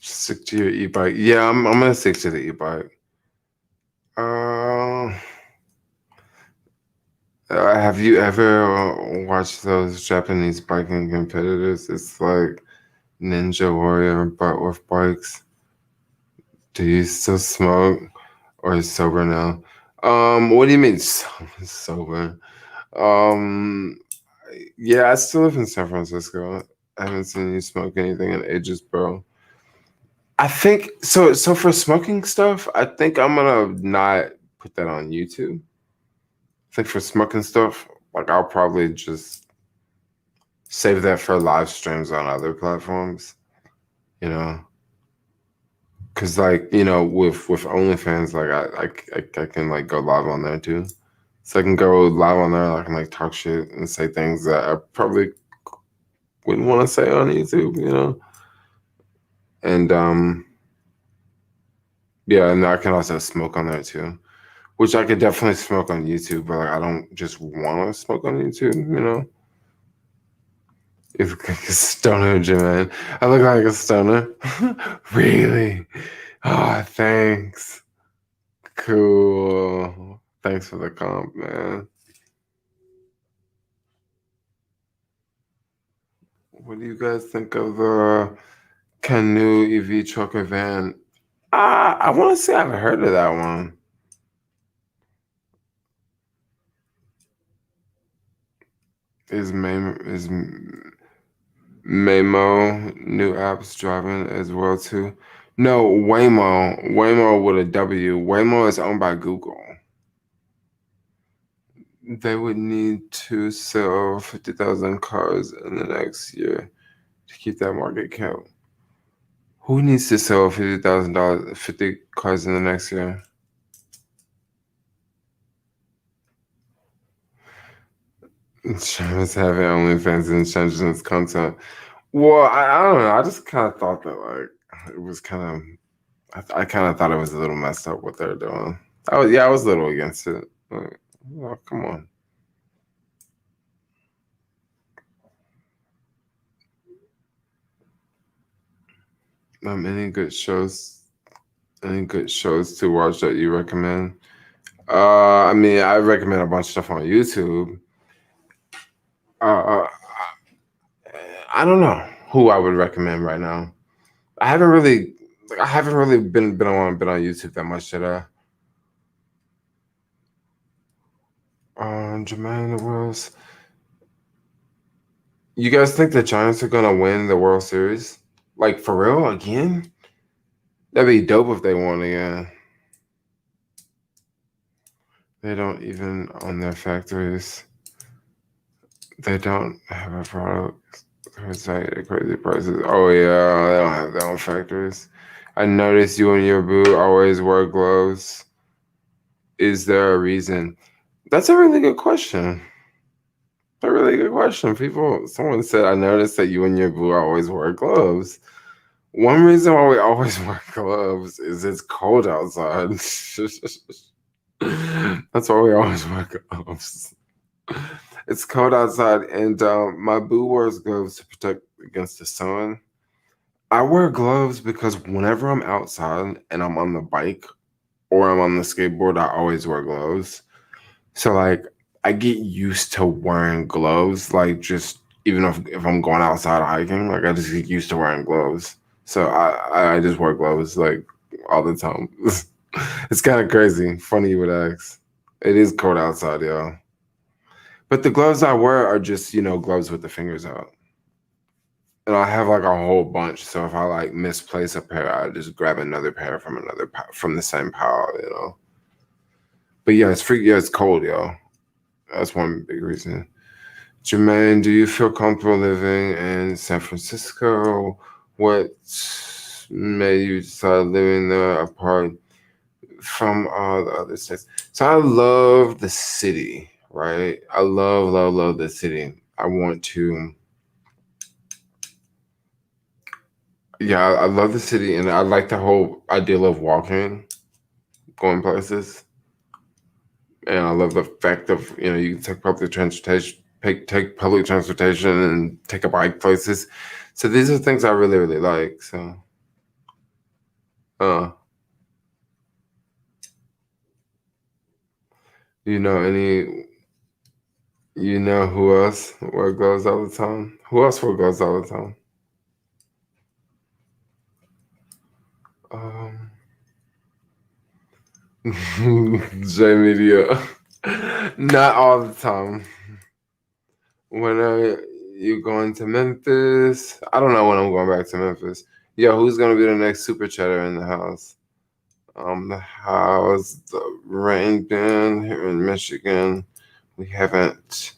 stick to your e-bike. Yeah, I'm gonna stick to the e-bike. Uh, have you ever watched those Japanese biking competitors? It's like Ninja Warrior, but with bikes. Do you still smoke or is sober now? What do you mean sober? Um, yeah, I still live in San Francisco. I haven't seen you smoke anything in ages, bro. I think so. So for smoking stuff, I think I'm gonna not put that on YouTube. I think for smoking stuff, like I'll probably just save that for live streams on other platforms. You know, because like with OnlyFans, like I can like go live on there too. So I can go live on there. I can like talk shit and say things that I probably wouldn't want to say on YouTube. And yeah, and I can also smoke on there too, which I could definitely smoke on YouTube, but like, I don't just want to smoke on YouTube. It's like a stoner, man. I look like a stoner. Really? Ah, thanks. Cool. Thanks for the comp, man. What do you guys think of the Canoe EV trucker van? I want to say I've heard of that one. Is Mamo new apps driving as well too? No, Waymo with a W. Waymo is owned by Google. They would need to sell 50,000 cars in the next year to keep that market cap. Who needs to sell $50,000, 50 cars in the next year? Travis having OnlyFans and changing his content. Well, I don't know. I just kind of thought that like it was kind of. I kind of thought it was a little messed up what they're doing. I was a little against it. Oh, come on. Any good shows? Any good shows to watch that you recommend? I mean, I recommend a bunch of stuff on YouTube. Uh, I don't know who I would recommend right now. I haven't really, I haven't really been on YouTube that much. Did I? Jermaine Ellis. You guys think the Giants are gonna win the World Series? Like for real again? That'd be dope if they won again. They don't even own their factories. They don't have a product. It's like crazy prices. Oh yeah, they don't have their own factories. I noticed you and your boo always wear gloves. Is there a reason? That's a really good question. A really good question. Someone said, I noticed that you and your boo always wear gloves. One reason why we always wear gloves is it's cold outside. That's why we always wear gloves. It's cold outside, and my boo wears gloves to protect against the sun. I wear gloves because whenever I'm outside and I'm on the bike or I'm on the skateboard, I always wear gloves. So like I get used to wearing gloves, like just even if I'm going outside hiking, like I just get used to wearing gloves. So I just wear gloves like all the time. It's kind of crazy. Funny you would ask. It is cold outside, y'all. But the gloves I wear are just, gloves with the fingers out. And I have like a whole bunch. So if I like misplace a pair, I just grab another pair from from the same pile. But yeah, it's cold, y'all. That's one big reason. Jermaine, do you feel comfortable living in San Francisco? What made you decide living there apart from all the other states? So I love the city, right? I love the city. I want to, yeah, I love the city, and I like the whole ideal of walking, going places. And I love the fact of you can take public transportation and take a bike places. So these are things I really really like. So uh, you know any who else wear gloves all the time? Who else wear gloves all the time? Um, J Media, not all the time. When are you going to Memphis? I don't know when I'm going back to Memphis. Yo, who's gonna be the next super cheddar in the house? How's the rain been here in Michigan? We haven't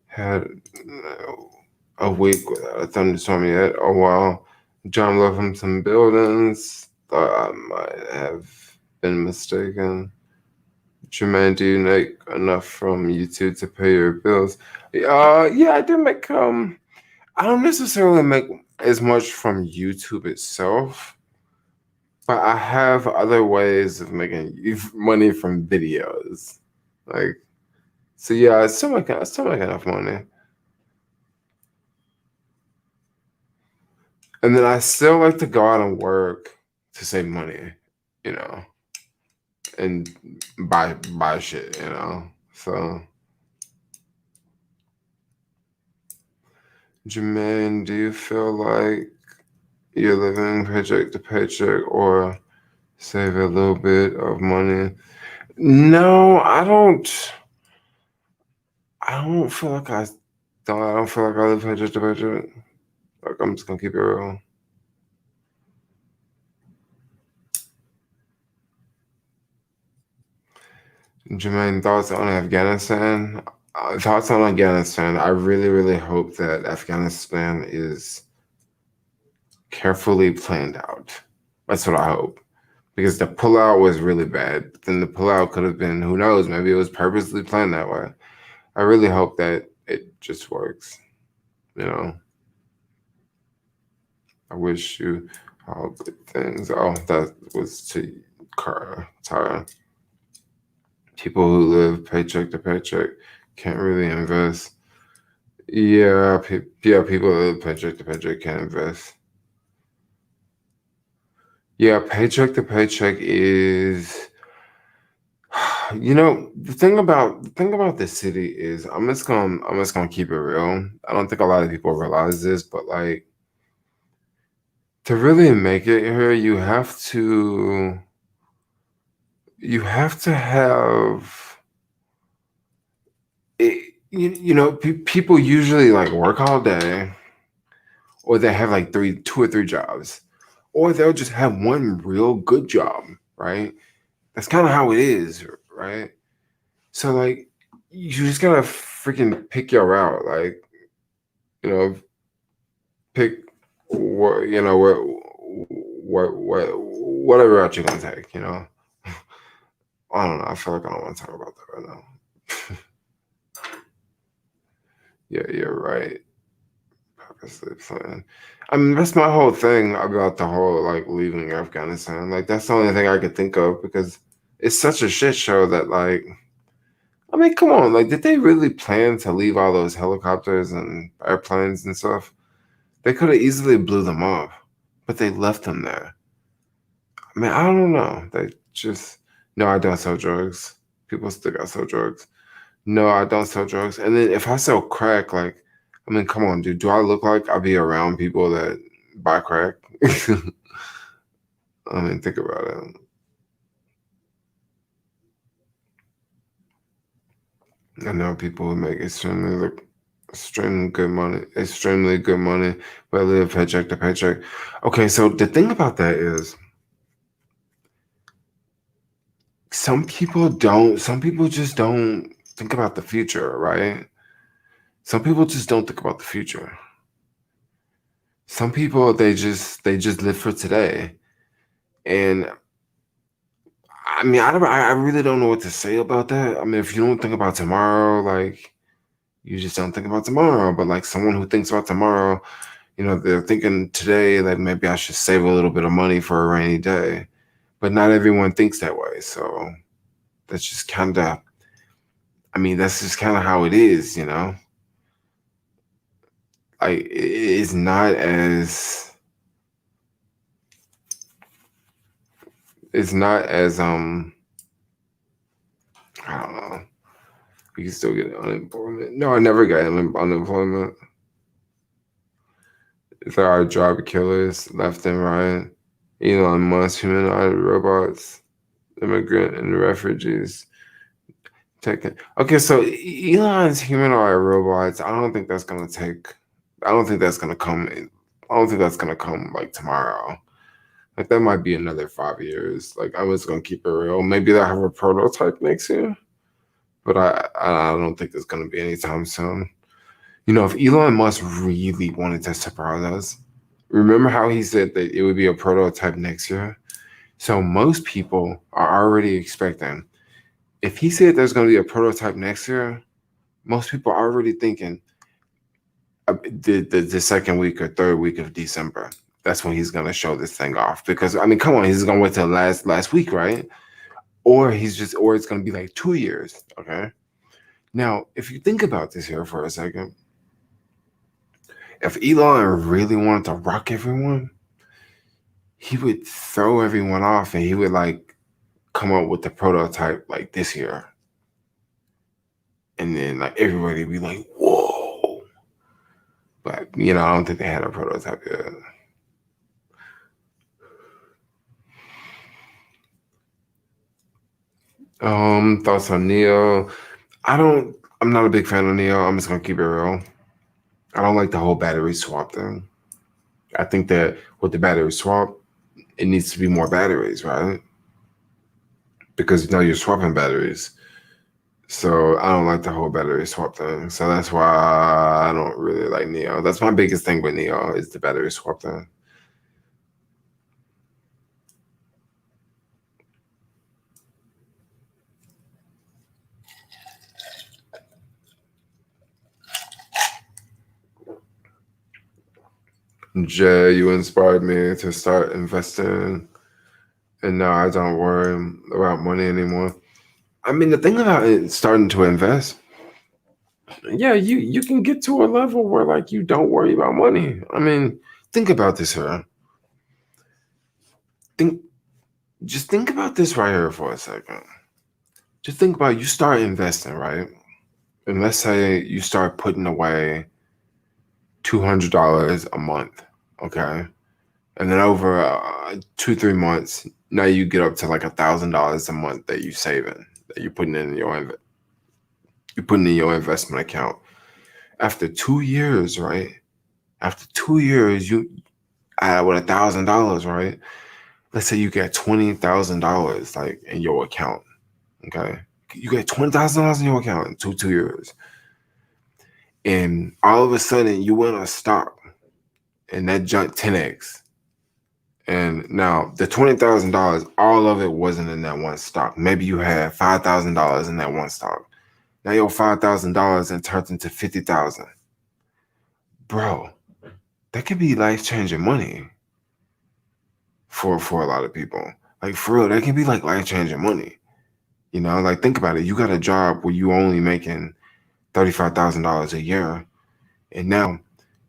had a week without a thunderstorm yet. Oh wow. John love him some buildings. Thought I might have been mistaken. Jermaine, do you make enough from YouTube to pay your bills? Yeah, I do make I don't necessarily make as much from YouTube itself, but I have other ways of making money from videos. Like, so yeah, I still make enough money. And then I still like to go out and work to save money, you know, and buy shit. So Jermaine, do you feel like you're living paycheck to paycheck or save a little bit of money? No, I don't. I don't feel like I don't feel like I live paycheck to paycheck. Like I'm just gonna keep it real. Jermaine, thoughts on Afghanistan? Thoughts on Afghanistan? I really, really hope that Afghanistan is carefully planned out. That's what I hope. Because the pullout was really bad. But then the pullout could have been, who knows, maybe it was purposely planned that way. I really hope that it just works. You know, I wish you all good things. Oh, that was to Tara. People who live paycheck to paycheck can't really invest. Yeah, yeah, people who live paycheck to paycheck can't invest. Yeah, paycheck to paycheck is, the thing about the city is I'm just gonna keep it real. I don't think a lot of people realize this, but like to really make it here, you have to have it. People usually like work all day, or they have like two or three jobs, or they'll just have one real good job, right? That's kind of how it is, right? So like, you just gotta freaking pick your route, like you know, pick whatever route you're gonna take. I don't know. I feel like I don't want to talk about that right now. Yeah, you're right. Purposely plan. I mean, that's my whole thing about the whole like leaving Afghanistan. Like, that's the only thing I could think of because it's such a shit show that like. I mean, come on. Like, did they really plan to leave all those helicopters and airplanes and stuff? They could have easily blew them off, but they left them there. I mean, I don't know. They just no, I don't sell drugs. People still got sell drugs. No, I don't sell drugs. And then if I sell crack, like, I mean, come on, dude. Do I look like I'll be around people that buy crack? I mean, think about it. I know people who make extremely good money, but live paycheck to paycheck. Okay, so the thing about that is some people just don't think about the future, right? Some people just don't think about the future. Some people they just live for today. And I mean, I really don't know what to say about that. I mean, if you don't think about tomorrow, like you just don't think about tomorrow. But like someone who thinks about tomorrow, they're thinking today, like maybe I should save a little bit of money for a rainy day. But not everyone thinks that way. So that's just kind of, I mean, that's just kind of how it is. Like it's not as, I don't know. You can still get unemployment. No, I never got unemployment. There are job killers left and right. Elon Musk, humanoid robots, immigrant and refugees. Taken. Okay, so Elon's humanoid robots. I don't think that's gonna come. I don't think that's gonna come like tomorrow. Like that might be another 5 years. Like I'm just gonna keep it real. Maybe they'll have a prototype next year, but I don't think it's gonna be anytime soon. If Elon Musk really wanted to surprise us, remember how he said that it would be a prototype next year? So most people are already expecting. If he said there's going to be a prototype next year, most people are already thinking the second week or third week of December. That's when he's going to show this thing off. Because I mean, come on, he's going to wait till last week, right? Or it's going to be like 2 years. Okay. Now, if you think about this here for a second, if Elon really wanted to rock everyone, he would throw everyone off and he would like come up with the prototype like this year. And then like everybody would be like, whoa. But I don't think they had a prototype yet. Thoughts on Neo. I'm not a big fan of Neo. I'm just gonna keep it real. I don't like the whole battery swap thing. I think that with the battery swap, it needs to be more batteries, right? Because you're swapping batteries. So I don't like the whole battery swap thing. So that's why I don't really like Neo. That's my biggest thing with Neo is the battery swap thing. Jay, you inspired me to start investing, and now I don't worry about money anymore. I mean, the thing about it, starting to invest, yeah, you can get to a level where like you don't worry about money. I mean, think about this here. Think just think about this right here for a second. Just think about you start investing, right? And let's say you start putting away $200 a month, okay? And then over 2-3 months, now you get up to like $1,000 a month that you saving, that you're putting in your investment account. After 2 years, right? After 2 years, you add with $1,000, right? Let's say you get $20,000 like in your account. Okay, you get $20,000 in your account in 2 years, and all of a sudden you win a stock, and that jumped 10x. And now the $20,000, all of it wasn't in that one stock. Maybe you had $5,000 in that one stock. Now your $5,000 and turns into 50,000. Bro, that could be life changing money for a lot of people. Like for real, that can be like life changing money. Like think about it. You got a job where you only making $35,000 a year, and now,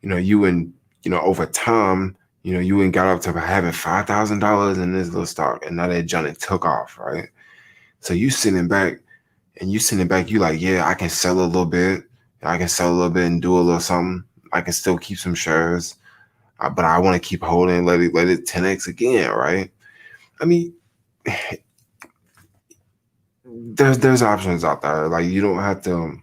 over time, you got up to having $5,000 in this little stock, and now that Johnny took off, right? So you like, yeah, I can sell a little bit, and do a little something. I can still keep some shares, but I want to keep holding, let it 10x again, right? I mean, there's options out there. Like you don't have to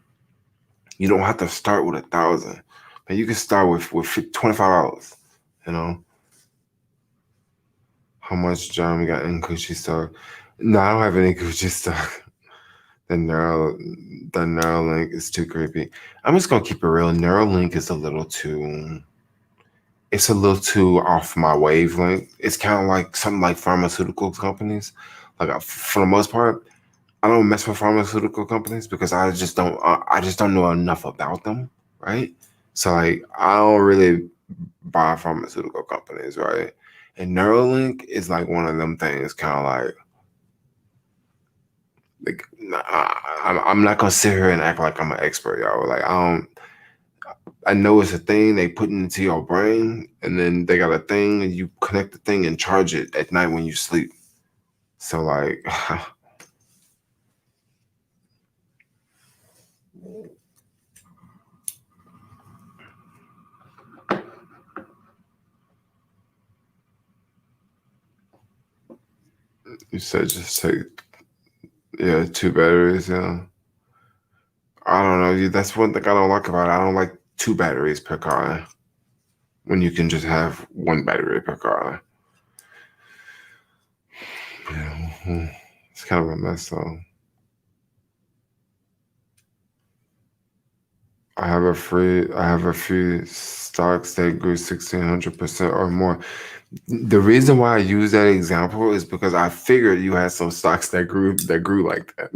start with 1,000, but you can start with $25. You know how much Jeremy got in Gucci stock? No, I don't have any Gucci stock. The Neuralink is too creepy. I'm just gonna keep it real. Neuralink is it's a little too off my wavelength. It's kind of like something like pharmaceutical companies. Like for the most part, I don't mess with pharmaceutical companies because I just don't know enough about them, right? So like I don't really buy pharmaceutical companies, right? And Neuralink is like one of them things, kind of like I'm not gonna sit here and act like I'm an expert, y'all. Like I know it's a thing they put into your brain, and then they got a thing, and you connect the thing and charge it at night when you sleep. So like. You said just take, yeah, 2 batteries, yeah. I don't know. That's one thing I don't like about it. I don't like 2 batteries per car when you can just have 1 battery per car. Yeah, it's kind of a mess, though. I have a few stocks that grew 1,600% or more. The reason why I use that example is because I figured you had some stocks that grew like that.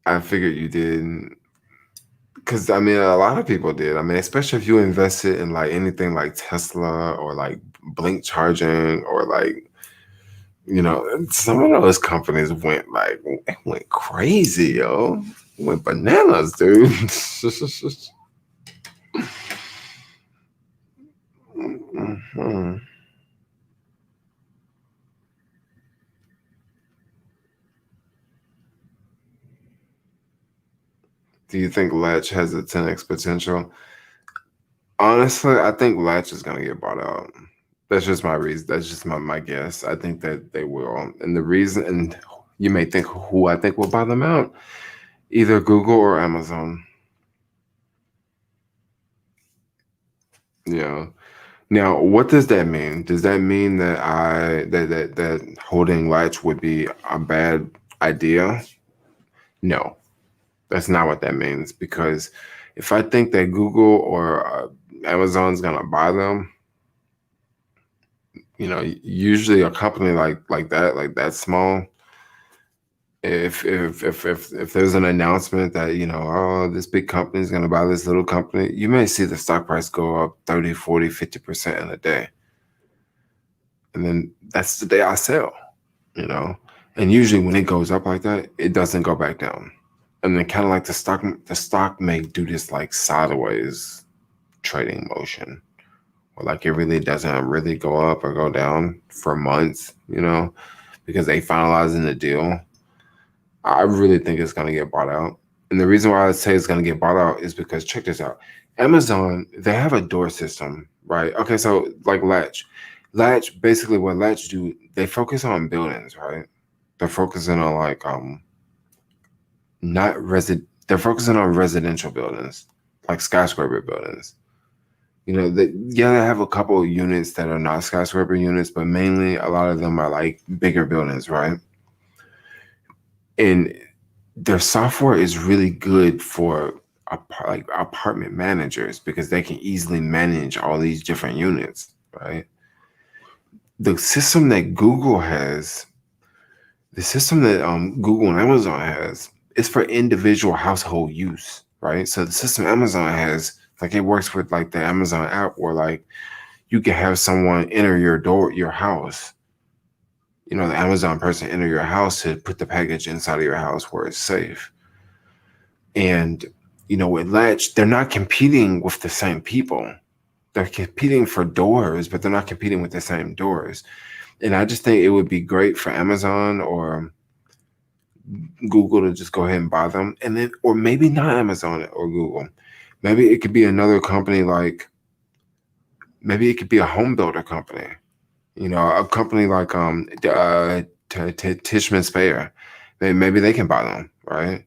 I figured you did. Because I mean, a lot of people did. I mean, especially if you invested in like anything like Tesla or like Blink Charging or like, some of those companies went crazy, yo. Went bananas, dude. Mhm. Do you think Latch has a 10x potential? Honestly, I think Latch is gonna get bought out. That's just my reason. That's just my guess. I think that they will. And the reason, and you may think who I think will buy them out, either Google or Amazon. Yeah. Now, what does that mean? Does that mean that that holding Latch would be a bad idea? No, that's not what that means. Because if I think that Google or Amazon's gonna buy them, usually a company like that small, if there's an announcement that oh, this big company is going to buy this little company, you may see the stock price go up 30, 40, 50% in a day, and then that's the day I sell. you know And usually when it goes up like that, it doesn't go back down. And then kind of like the stock may do this like sideways trading motion, or like it really doesn't really go up or go down for months, because they finalizing the deal. I really think it's gonna get bought out. And the reason why I say it's gonna get bought out is because check this out. Amazon, they have a door system, right? Okay, so like Latch. Latch, basically what Latch do, they focus on buildings, right? They're focusing on like not they're focusing on residential buildings, like skyscraper buildings. They have a couple of units that are not skyscraper units, but mainly a lot of them are like bigger buildings, right? And their software is really good for like apartment managers because they can easily manage all these different units, right? The system that Google has, the system that Google and Amazon has, is for individual household use, right? So the system Amazon has, like it works with like the Amazon app where like you can have someone enter your house. The Amazon person enter your house to put the package inside of your house where it's safe. And with Latch, they're not competing with the same people. They're competing for doors, but they're not competing with the same doors. And I just think it would be great for Amazon or Google to just go ahead and buy them. And then, or maybe not Amazon or Google. Maybe it could be another company maybe it could be a home builder company, a company like Tishman Speyer. Maybe they can buy them, right?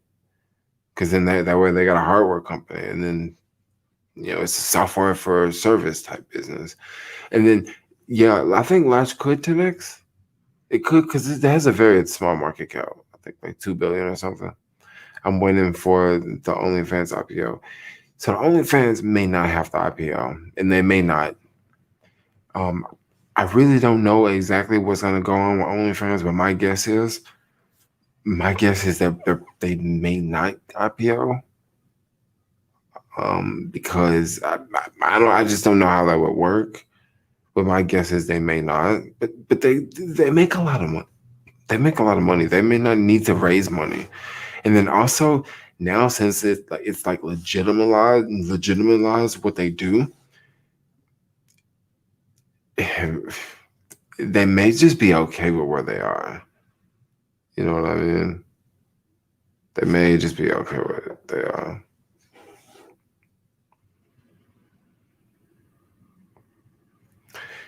Because then that way they got a hardware company, and then it's a software for service type business. And then, yeah, I think Latch could 10x. It could because it has a very small market cap. I think like 2 billion or something. I'm waiting for the OnlyFans IPO. So the OnlyFans may not have the IPO, and they may not. Um, I really don't know exactly what's going to go on with OnlyFans, but my guess is that they may not IPO. Because I just don't know how that would work. But my guess is they may not. But they make a lot of money. They make a lot of money. They may not need to raise money. And then also now, since it's like legitimized what they do, they may just be okay with where they are. You know what I mean? They may just be okay with it. They are.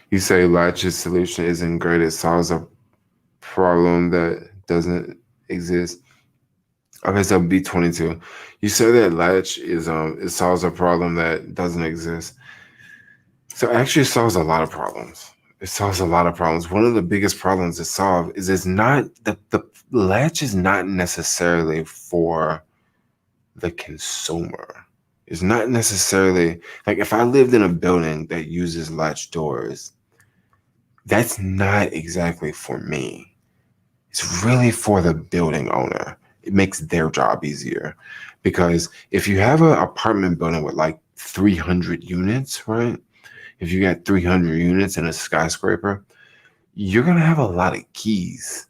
You say Latch's solution isn't great. It solves a problem that doesn't exist. Okay, so B22. You said that Latch it solves a problem that doesn't exist. So it actually solves a lot of problems. It solves a lot of problems. One of the biggest problems it solves is it's not the Latch is not necessarily for the consumer. It's not necessarily like if I lived in a building that uses latch doors, that's not exactly for me. It's really for the building owner. It makes their job easier because if you have an apartment building with like 300 units, right? If you got 300 units in a skyscraper, you're going to have a lot of keys,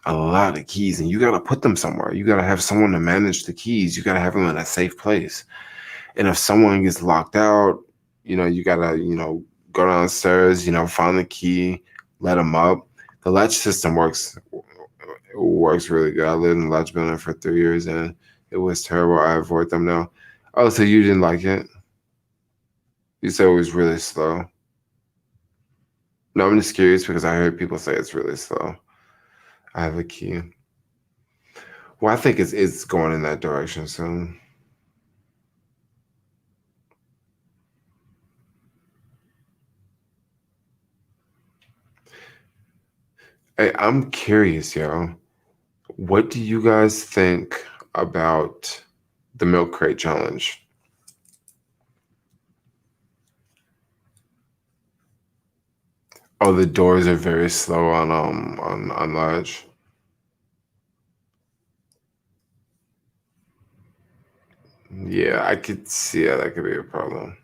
and you got to put them somewhere. You got to have someone to manage the keys. You got to have them in a safe place. And if someone gets locked out, you got to, go downstairs, find the key, let them up. The latch system works really good. I lived in the latch building for 3 years and it was terrible. I avoid them now. Oh, so you didn't like it? You said it was really slow. No, I'm just curious because I heard people say it's really slow. I have a key. Well, I think it's going in that direction soon. Hey, I'm curious, yo. What do you guys think about the milk crate challenge? Oh, the doors are very slow on large. Yeah, I could see how that could be a problem.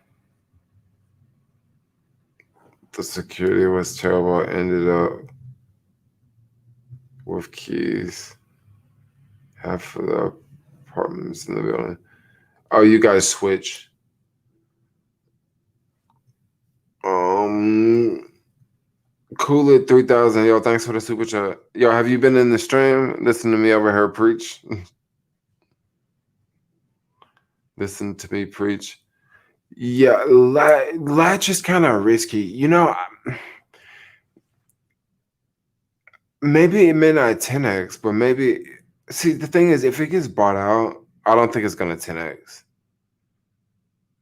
The security was terrible. Ended up with keys. Half of the apartments in the building. Oh, you guys switch. Um, Cool it 3000. Yo, thanks for the super chat. Yo, have you been in the stream? Listen to me over here preach. Listen to me preach. Yeah, latch is kind of risky. Maybe it may not 10x, but maybe. See, the thing is, if it gets bought out, I don't think it's gonna 10x.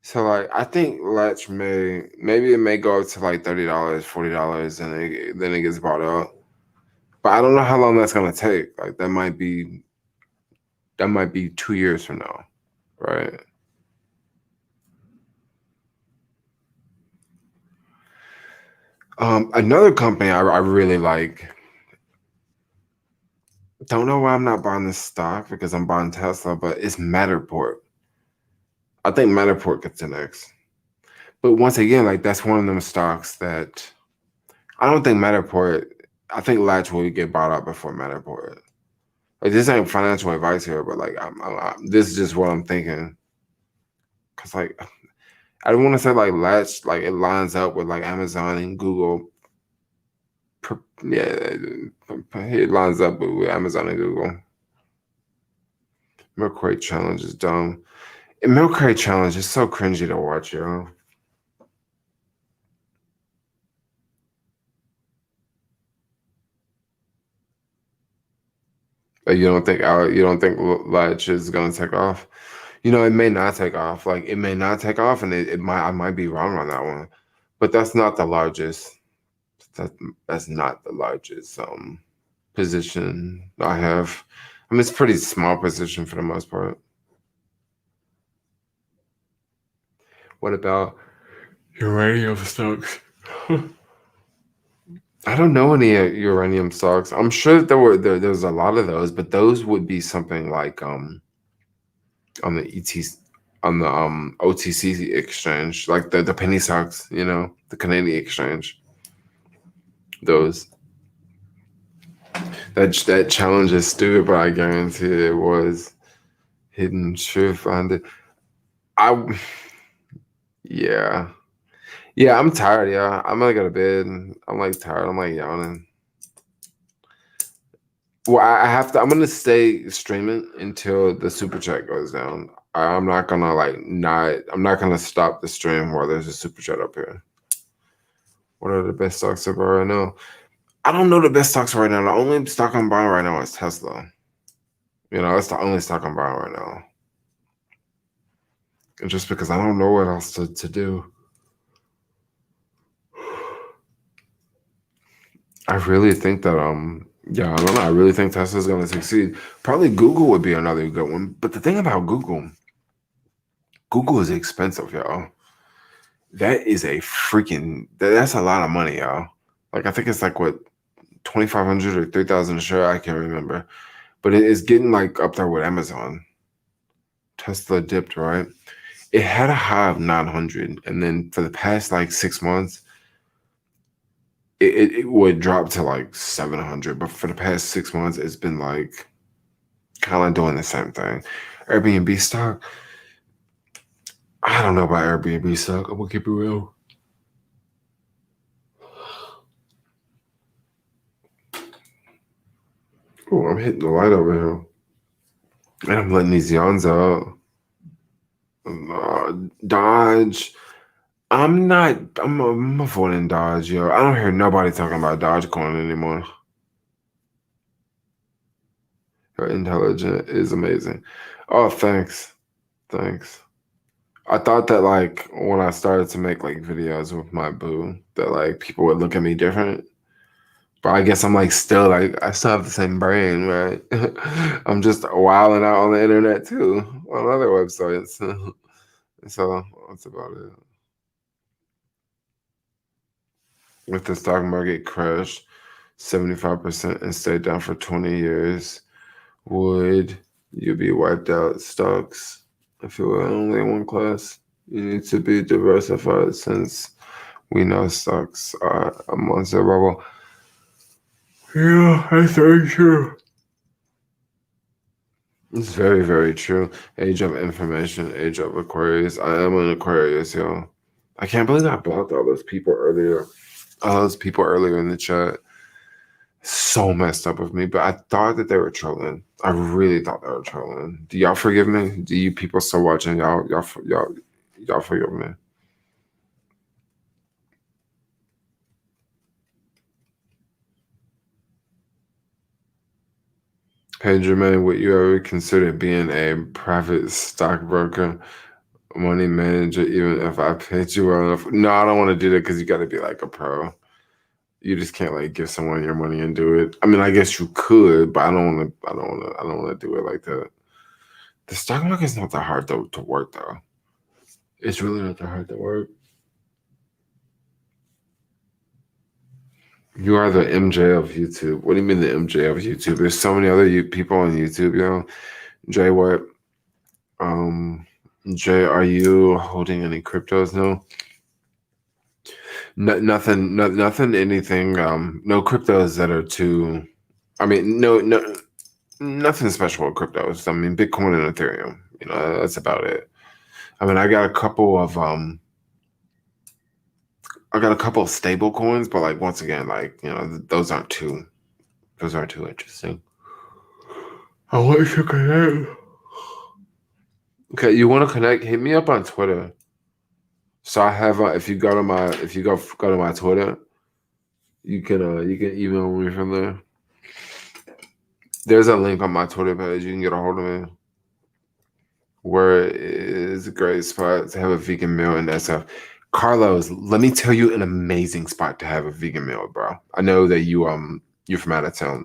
So like, I think latch maybe it may go up to like $30, $40, and then it gets bought out. But I don't know how long that's gonna take. Like that might be 2 years from now, right? Another company I really like. Don't know why I'm not buying this stock because I'm buying Tesla, but it's Matterport. I think Matterport gets the next. But once again, like that's one of them stocks that I don't think Matterport. I think Latch will get bought out before Matterport. Like this ain't financial advice here, but like this is just what I'm thinking. Cause like I don't want to say like Latch, like it lines up with like Amazon and Google. Yeah, it lines up with Amazon and Google. Milk Crate Challenge is dumb. And Milk Crate Challenge is so cringy to watch, yo. Like you don't think Latch is gonna take off? It may not take off. Like it may not take off, and I might be wrong on that one. But that's not the largest. That that's not the largest position I have. I mean, it's a pretty small position for the most part. What about uranium stocks? I don't know any uranium stocks. I'm sure there's a lot of those, but those would be something like on the OTC exchange, like the penny stocks, the Canadian exchange. Those that challenge is stupid, but I guarantee it was hidden truth behind it. I yeah. Yeah, I'm tired, yeah. I'm gonna go to bed. I'm like tired. I'm like yawning. Well, I have to. I'm gonna stay streaming until the super chat goes down. I'm not gonna like not. I'm not gonna stop the stream while there's a super chat up here. What are the best stocks to buy right now? I don't know the best stocks right now. The only stock I'm buying right now is Tesla. It's the only stock I'm buying right now. And just because I don't know what else to do. I really think that yeah, I don't know. I really think Tesla's gonna succeed. Probably Google would be another good one. But the thing about Google is expensive, y'all. That is that's a lot of money, y'all. Like I think it's like what 2,500 or 3,000 a share. I can't remember, but it is getting like up there with Amazon. Tesla dipped, right? It had a high of 900, and then for the past like 6 months, it would drop to like 700. But for the past 6 months, it's been like kind of doing the same thing. Airbnb stock. I don't know about Airbnb stock. I'm gonna keep it real. Oh, I'm hitting the light over here. And I'm letting these yawns out. Dodge. I'm avoiding Dodge, yo. I don't hear nobody talking about Dogecoin anymore. Your intelligence is amazing. Oh, thanks. Thanks. I thought that like when I started to make like videos with my boo, that like people would look at me different. But I guess I'm like still like I still have the same brain, right? I'm just wilding out on the internet too, on other websites. So that's about it. If the stock market crashed 75% and stayed down for 20 years, would you be wiped out? Stocks, if you were only one class, you need to be diversified since we know stocks are a monster bubble. Yeah, that's very true. It's very, very true. Age of information, age of Aquarius. I am an Aquarius, yo. I can't believe I blocked all those people earlier. All those people earlier in the chat. So messed up with me, but I thought that they were trolling. I really thought they were trolling. Do y'all forgive me? Do you people still watching? Y'all forgive me. Hey Jermaine, would you ever consider being a private stockbroker, money manager, even if I paid you well enough? No, I don't want to do that because you got to be like a pro. You just can't like give someone your money and do it. I mean, I guess you could, but I don't want to. I don't want to. I don't want to do it like that. The stock market is not that hard to work though. It's really not that hard to work. You are the MJ of YouTube. What do you mean the MJ of YouTube? There's so many other people on YouTube, yo. Jay, what? Um, Jay, are you holding any cryptos? No. Nothing. Nothing. Anything. No cryptos that are too. I mean, no, nothing special with cryptos. I mean, Bitcoin and Ethereum. You know, that's about it. I mean, I got a couple of stable coins, but like once again, like those aren't too interesting. I want to connect. Okay, you want to connect? Hit me up on Twitter. So I have if you go to my Twitter, you can email me from there. There's a link on my Twitter page. You can get a hold of me. Where it is a great spot to have a vegan meal and that stuff. Carlos, let me tell you an amazing spot to have a vegan meal, bro. I know that you're from out of town.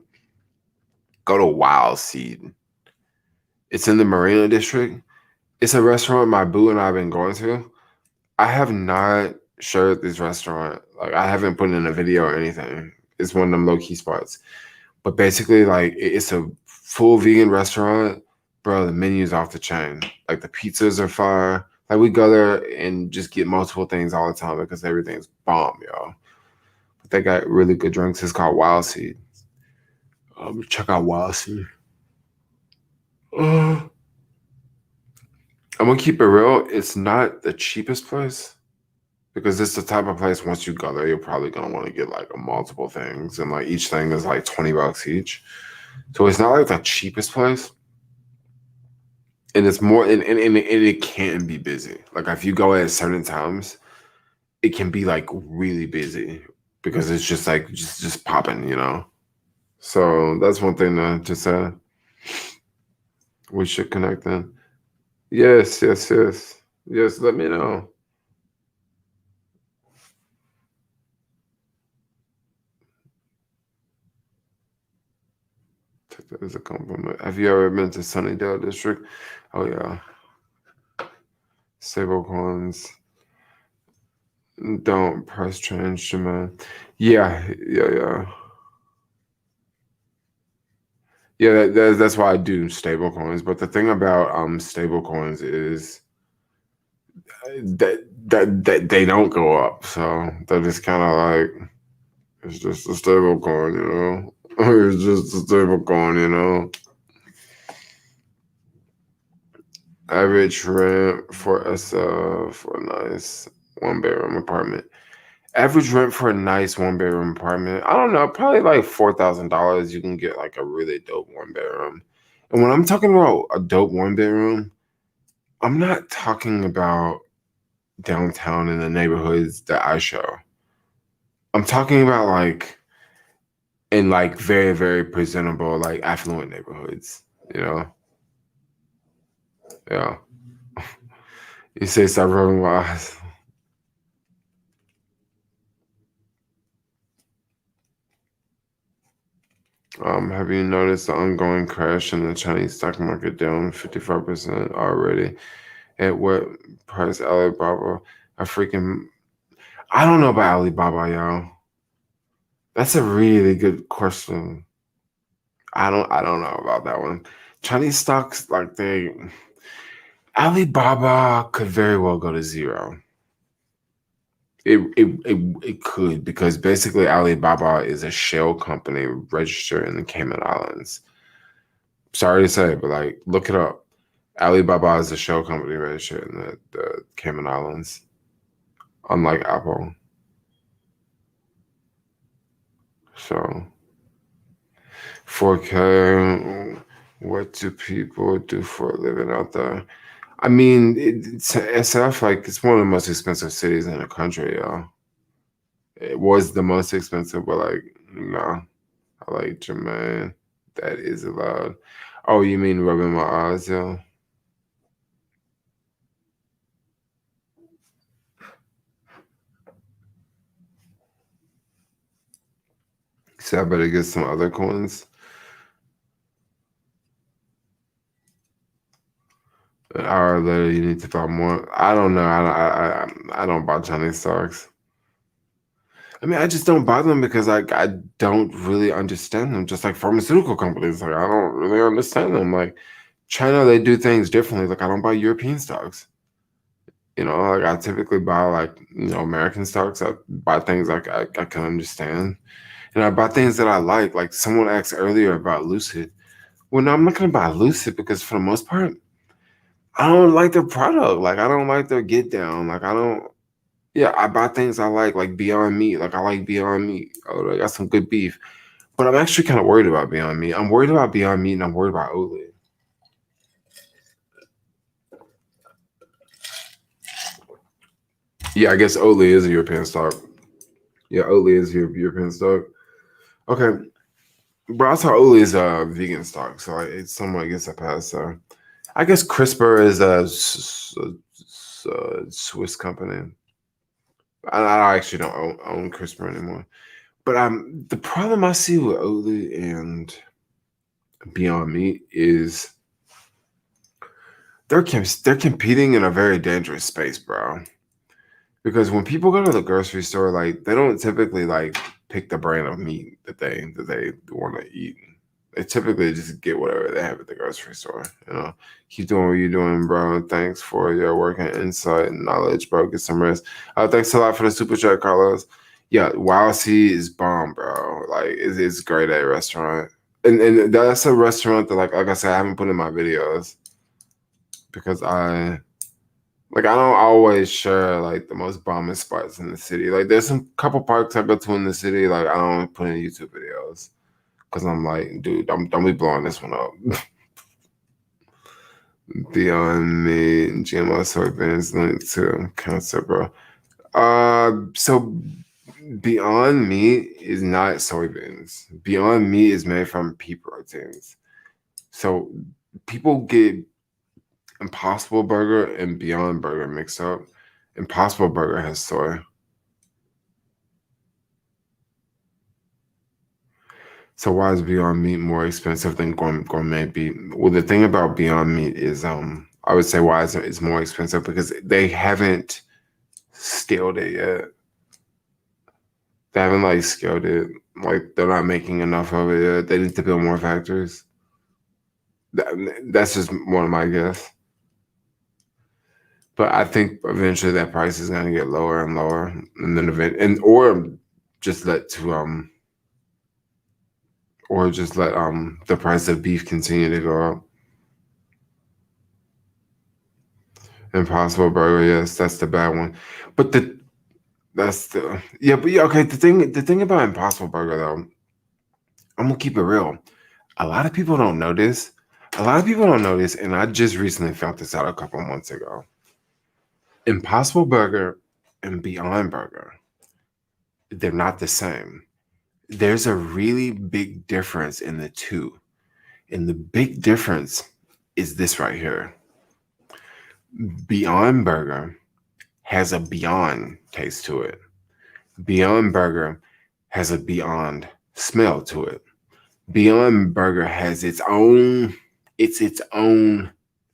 Go to Wild Seed. It's in the Marina District. It's a restaurant my boo and I have been going to. I have not shared this restaurant. Like I haven't put in a video or anything. It's one of them low key spots. But basically, like it's a full vegan restaurant, bro. The menu's off the chain. Like the pizzas are fire. Like we go there and just get multiple things all the time because everything's bomb, y'all. But they got really good drinks. It's called Wild Seed. Check out Wild Seed. I'm gonna keep it real. It's not the cheapest place because it's the type of place once you go there, you're probably gonna want to get like multiple things, and like each thing is like $20 each. So it's not like the cheapest place. And it's more and it can be busy. Like if you go at certain times, it can be like really busy because it's just like just popping, you know. So that's one thing to say. We should connect then. Yes, yes, yes. Yes, let me know. Take that as a compliment. Have you ever been to Sunnydale District? Oh yeah. Stablecoins. Don't press change, Jermaine. Yeah, yeah. Yeah, that's why I do stable coins. But the thing about stable coins is that they don't go up. So they're just kind of like it's just a stable coin, you know. It's just a stable coin, you know. Average rent for for a nice 1 bedroom apartment. Average rent for a nice 1 bedroom apartment. I don't know, probably like $4,000. You can get like a really dope 1 bedroom. And when I'm talking about a dope 1 bedroom, I'm not talking about downtown in the neighborhoods that I show. I'm talking about like in like very, very presentable, like affluent neighborhoods, you know? Yeah. You say stop rubbing my eyes. Have you noticed the ongoing crash in the Chinese stock market down 55% already? At what price Alibaba? I don't know about Alibaba, y'all. That's a really good question. I don't know about that one. Chinese stocks, like Alibaba could very well go to zero. It could, because basically Alibaba is a shell company registered in the Cayman Islands. Sorry to say, but like look it up. Alibaba is a shell company registered in the Cayman Islands, unlike Apple. So 4K. What do people do for a living out there? I mean, it's SF, like it's one of the most expensive cities in the country, yo. It was the most expensive, but like, no. I like Jermaine. That is allowed. Oh, you mean rubbing my eyes, yo? So I better get some other coins. An hour later, you need to buy more. I don't know. I don't buy Chinese stocks. I mean, I just don't buy them because I don't really understand them. Just like pharmaceutical companies, like I don't really understand them. Like China, they do things differently. Like I don't buy European stocks. Like I typically buy like American stocks. I buy things like I can understand, and I buy things that I like. Like someone asked earlier about Lucid. Well, no, I'm not gonna buy Lucid because for the most part, I don't like their product. Like I don't like their get down. Like I don't. Yeah, I buy things I like Beyond Meat. Like I like Beyond Meat. Oh, they got some good beef. But I'm actually kind of worried about Beyond Meat. I'm worried about Beyond Meat and I'm worried about Oatly. Yeah, I guess Oatly is a European stock. Yeah, Oatly is a European stock. Okay, but I saw Oatly is a vegan stock, so it somewhat gets a pass. So I guess CRISPR is a Swiss company. I actually don't own CRISPR anymore. But the problem I see with Oatly and Beyond Meat is they're competing in a very dangerous space, bro. Because when people go to the grocery store, like they don't typically like pick the brand of meat that they want to eat. They typically just get whatever they have at the grocery store. Keep doing what you're doing, bro. Thanks for your work and insight and knowledge, bro. Get some rest. Thanks a lot for the super chat, Carlos. Yeah, Wild Sea is bomb, bro. Like it's great at a restaurant, and that's a restaurant that like I said, I haven't put in my videos because I don't always share like the most bombing spots in the city. Like there's some couple parks I go to in the city. Like I don't put in YouTube videos because I'm like, dude, don't be blowing this one up. Beyond me, GMO soybeans linked to cancer, bro. So Beyond Meat is not soybeans. Beyond Meat is made from pea proteins. So people get Impossible Burger and Beyond Burger mixed up. Impossible Burger has soy. So why is Beyond Meat more expensive than gourmet beef? Well, the thing about Beyond Meat is, I would say why it's more expensive because they haven't scaled it yet. They haven't like scaled it. Like they're not making enough of it yet. They need to build more factories. That's just one of my guess. But I think eventually that price is going to get lower and lower, and then or just let to or just let the price of beef continue to go up. Impossible Burger, yes, that's the bad one. But that's the yeah, but yeah, okay. The thing about Impossible Burger though, I'm gonna keep it real. A lot of people don't know this. A lot of people don't know this, and I just recently found this out a couple months ago. Impossible Burger and Beyond Burger, they're not the same. There's a really big difference in the two. And the big difference is this right here. Beyond Burger has a Beyond taste to it. Beyond Burger has a Beyond smell to it. Beyond Burger has its own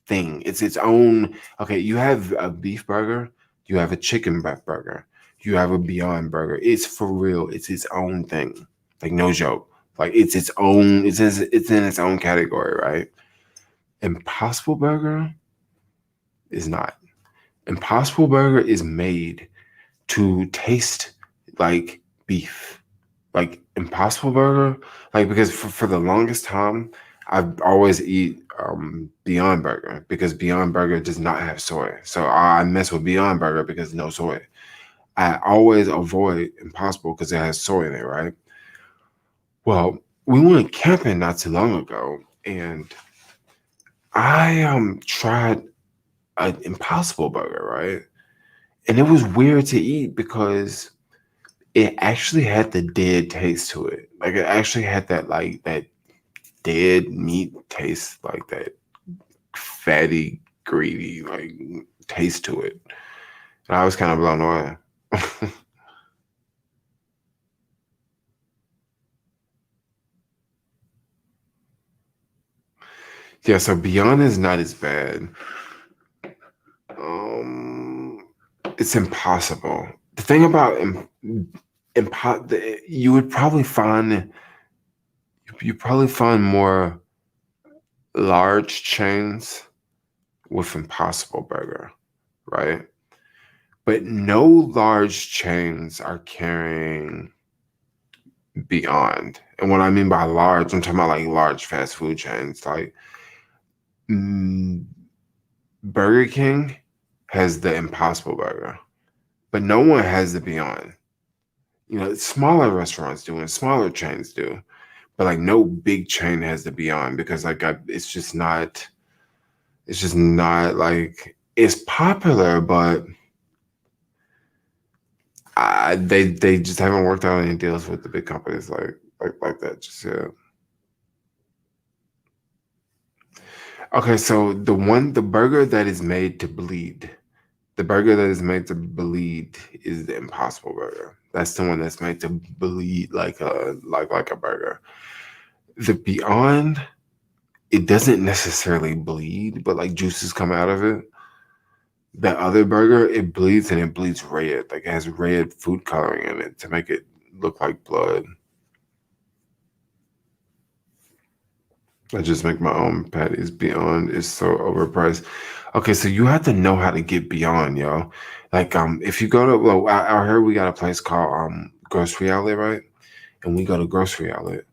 thing. It's its own. Okay, you have a beef burger, you have a chicken burger, you have a Beyond Burger. It's for real. It's its own thing. Like no joke. Like it's its own. It's in its own category, right? Impossible Burger is not. Impossible Burger is made to taste like beef, like Impossible Burger. Like, because for the longest time, I've always eat Beyond Burger because Beyond Burger does not have soy. So I mess with Beyond Burger because no soy. I always avoid Impossible because it has soy in it, right? Well, we went camping not too long ago, and I tried an Impossible Burger, right? And it was weird to eat because it actually had the dead taste to it. Like, it actually had that, like, that dead meat taste, like that fatty, greedy, like, taste to it. And I was kind of blown away. Yeah, so Beyond is not as bad. Um, it's impossible. The thing about you would probably find more large chains with Impossible Burger, right? But no large chains are carrying Beyond. And what I mean by large, I'm talking about like large fast food chains. Like, mm, Burger King has the Impossible Burger, but no one has the Beyond. You know, smaller restaurants do and smaller chains do, but like no big chain has the Beyond because like it's just not like it's popular, but they just haven't worked out any deals with the big companies like that just yet. Okay, so the burger that is made to bleed, the burger that is made to bleed is the Impossible Burger. That's the one that's made to bleed like a burger. The Beyond, it doesn't necessarily bleed, but like juices come out of it. The other burger, it bleeds and it bleeds red. Like, it has red food coloring in it to make it look like blood. I just make my own patties. Beyond is so overpriced. Okay, so you have to know how to get Beyond, yo. Like, if you go to, well, out here we got a place called Grocery Outlet, right? And we go to Grocery Outlet.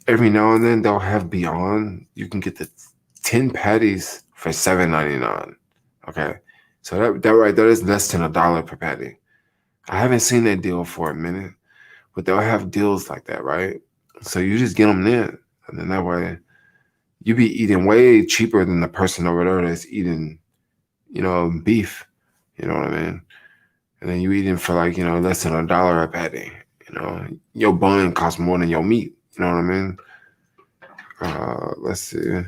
Every now and then they'll have Beyond. You can get the 10 patties for $7.99. Okay. So that right there is less than $1 per patty. I haven't seen that deal for a minute, but they'll have deals like that, right? So you just get them then. And then that way you be eating way cheaper than the person over there that's eating, beef. You know what I mean? And then you eating for like, less than $1 a patty. Your bun costs more than your meat. You know what I mean? Let's see.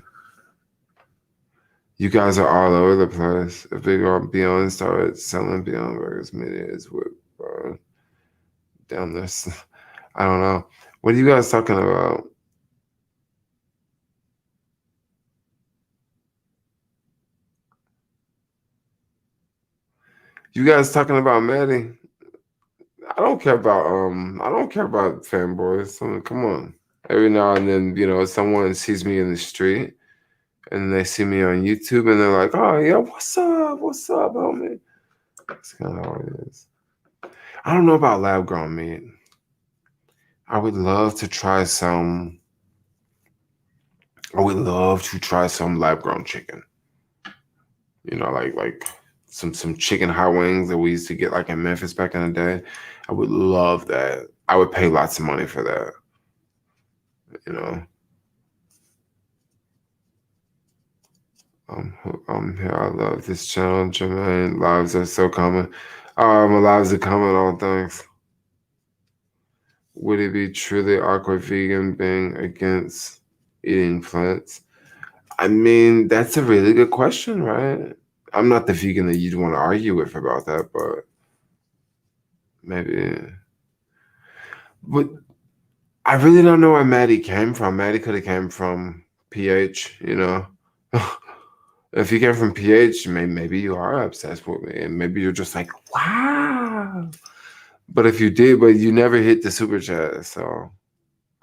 You guys are all over the place. If Big Beyond started selling Beyond Burgers, maybe it's with down this. I don't know. What are you guys talking about? You guys talking about Maddie? I don't care about fanboys. I mean, come on. Every now and then, someone sees me in the street and they see me on YouTube and they're like, "Oh yeah, what's up? What's up, homie?" That's kind of how it is. I don't know about lab grown meat. I would love to try some. I would love to try some lab grown chicken. Like some chicken hot wings that we used to get like in Memphis back in the day. I would love that. I would pay lots of money for that. You know. Here. I love this channel, Jermaine. Lives are so common. My lives are common. All things. Would it be truly awkward vegan being against eating plants? I mean, that's a really good question, right? I'm not the vegan that you'd want to argue with about that, but maybe. But I really don't know where Maddie came from. Maddie could have came from PH. If you came from PH, maybe you are obsessed with me, and maybe you're just like, wow. But if you did, but you never hit the super chat, so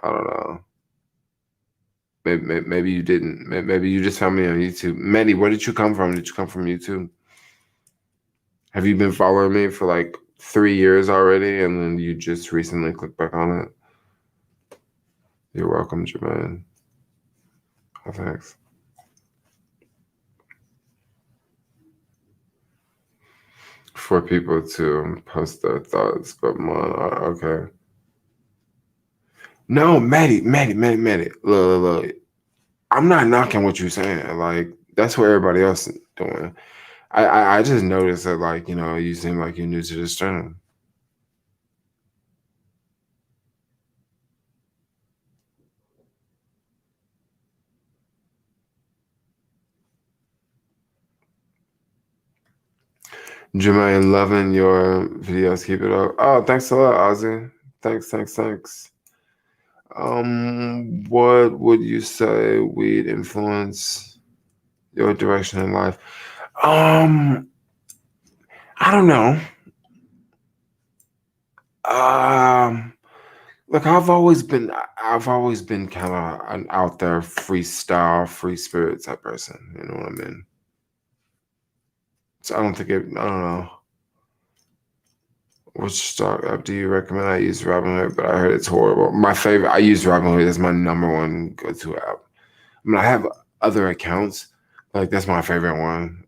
I don't know. Maybe you didn't. Maybe you just found me on YouTube. Maddie, where did you come from? Did you come from YouTube? Have you been following me for like 3 years already, and then you just recently clicked back on it. You're welcome, Jermaine. Oh, thanks. For people to post their thoughts, but mine are okay. No, Maddie. Look. I'm not knocking what you're saying. Like, that's what everybody else is doing. I just noticed that, like, you seem like you're new to this channel. Jermaine, loving your videos. Keep it up. Oh, thanks a lot, Ozzy. Thanks. What would you say weed influence your direction in life? Um, I don't know. Um, Look, I've always been kind of an out there freestyle, free spirit type person. You know what I mean? So I don't think I don't know. Which stock app do you recommend? I use Robinhood, but I heard it's horrible. My favorite, I use Robinhood as my number one go-to app. I mean, I have other accounts, like that's my favorite one,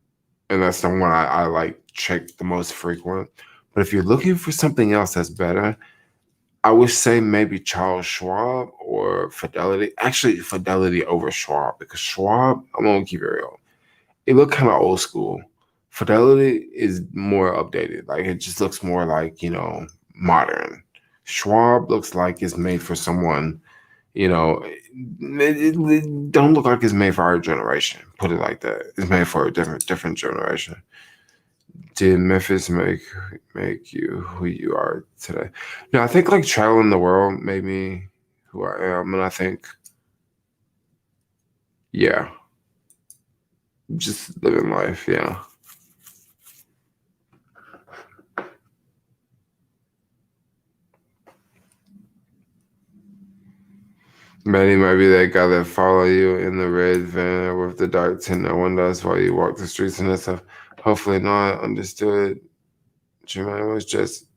and that's the one I like check the most frequent. But if you're looking for something else that's better, I would say maybe Charles Schwab or Fidelity. Actually, Fidelity over Schwab, because Schwab, I'm gonna keep it real. It looked kind of old school. Fidelity is more updated. Like it just looks more like, modern. Schwab looks like it's made for someone, it don't look like it's made for our generation. Put it like that. It's made for a different generation. Did Memphis make you who you are today? No, I think like traveling the world made me who I am, and I think, yeah, just living life. Yeah, maybe that guy that follow you in the red van with the dark tinted windows while you walk the streets and that stuff. Hopefully not. Understood. Jermaine was just.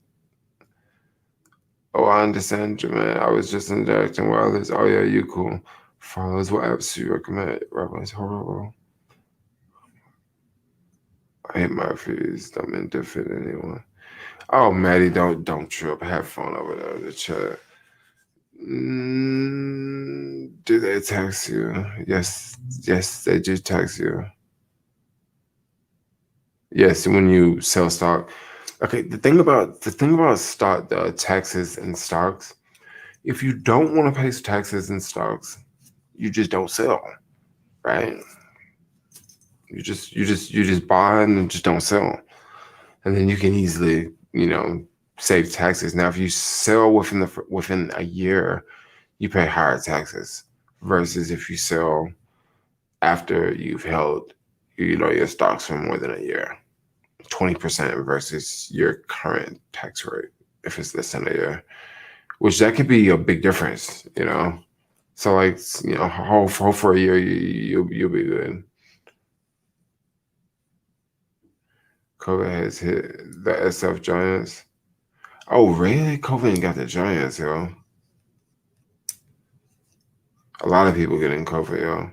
Oh, I understand, Jermaine. I was just interacting with others. Oh yeah, you cool. Follows what apps do you recommend? Rabbi's horrible. I hate my fees. I'm indifferent anyone. Oh, Maddie, don't trip. Have fun over there in the chat. Do they text you? Yes, they do text you. Yes, when you sell stock. Okay, the thing about stock, the taxes and stocks. If you don't want to pay taxes and stocks, you just don't sell, right? You just buy and then just don't sell, and then you can easily save taxes. Now, if you sell within a year, you pay higher taxes versus if you sell after you've held your stocks for more than a year. 20% versus your current tax rate if it's less than a year, which that could be a big difference. So like hold for a year, you'll be good. COVID has hit the SF giants. Oh really? COVID ain't got the giants, yo. A lot of people getting COVID, yo.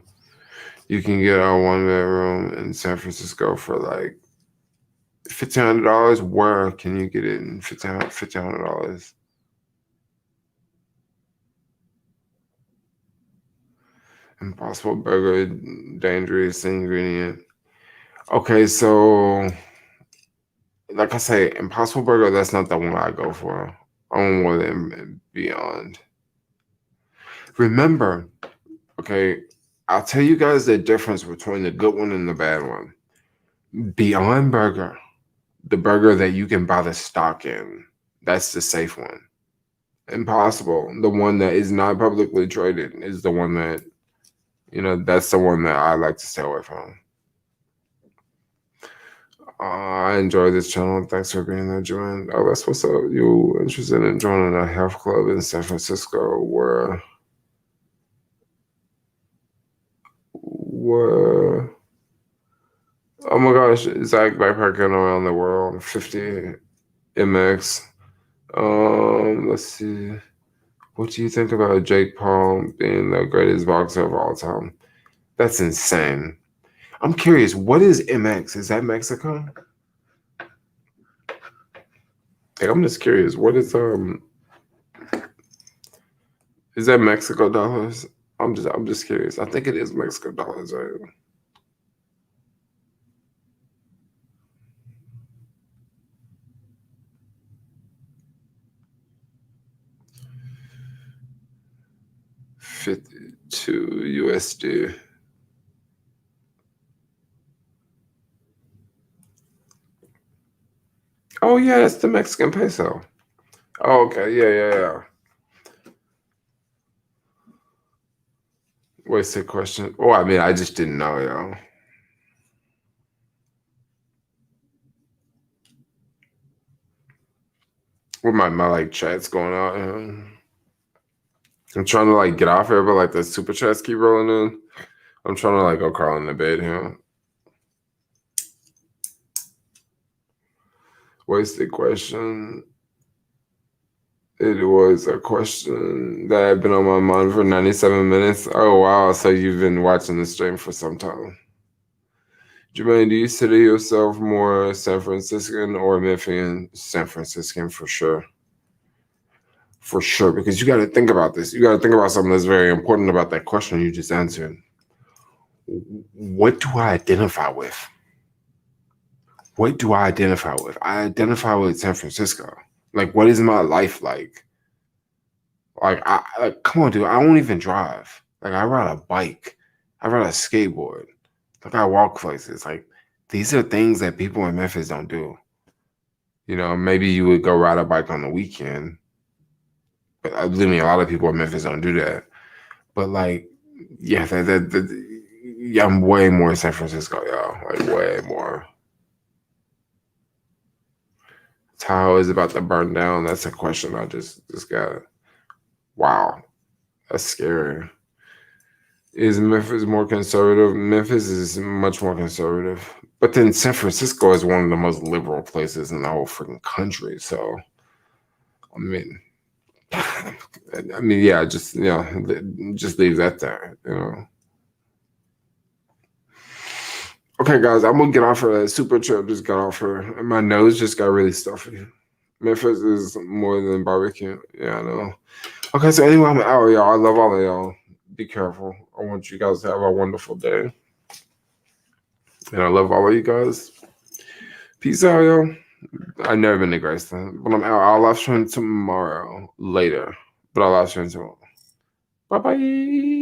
You can get a one bedroom in San Francisco for like $1,500. Where can you get it in $1,500? Impossible Burger, dangerous ingredient. Okay, so like I say, Impossible Burger, that's not the one I go for. I'm more than Beyond. Remember, okay, I'll tell you guys the difference between the good one and the bad one. Beyond Burger, the burger that you can buy the stock in, that's the safe one. Impossible, the one that is not publicly traded, is the one that, that's the one that I like to stay away from. I enjoy this channel. Thanks for being there, Joanne. Oh, that's what's up. You interested in joining a health club in San Francisco where oh my gosh, Zach backpacking around the world, 50 MX. Let's see. What do you think about Jake Paul being the greatest boxer of all time? That's insane. I'm curious, what is MX? Is that Mexico? Like, I'm just curious. What is that Mexico dollars? I'm just curious. I think it is Mexico dollars, right? $52 USD. Oh yeah, that's the Mexican peso. Oh, okay, yeah. Wasted question. Oh, I mean, I just didn't know, yo. What my like chats going on? I'm trying to like get off here, but like the super chats keep rolling in. I'm trying to like go crawl in the bed here. Wasted question. It was a question that had been on my mind for 97 minutes. Oh wow, so you've been watching the stream for some time. Jermaine, do you consider yourself more San Franciscan or Memphian? San Franciscan for sure. For sure, because you got to think about this. You got to think about something that's very important about that question you just answered. What do I identify with? What do I identify with? I identify with San Francisco. Like, what is my life like? Like, come on, dude. I don't even drive. Like, I ride a bike. I ride a skateboard. Like, I walk places. Like, these are things that people in Memphis don't do. You know, maybe you would go ride a bike on the weekend, but believe me, a lot of people in Memphis don't do that. But like, yeah, yeah, I'm way more San Francisco, y'all. Like, way more. Tahoe is about to burn down. That's a question I just got. Wow, that's scary. Is Memphis more conservative? Memphis is much more conservative. But then San Francisco is one of the most liberal places in the whole freaking country. So, I mean, yeah, just just leave that there. Okay, guys, I'm gonna get off her. That super trip just got off her. And my nose just got really stuffy. Memphis is more than barbecue. Yeah, I know. Okay, so anyway, I'm out, y'all. I love all of y'all. Be careful. I want you guys to have a wonderful day. And I love all of you guys. Peace out, y'all. I've never been to Graceland, but I'm out. I'll live stream tomorrow later. But I'll live stream tomorrow. Bye bye.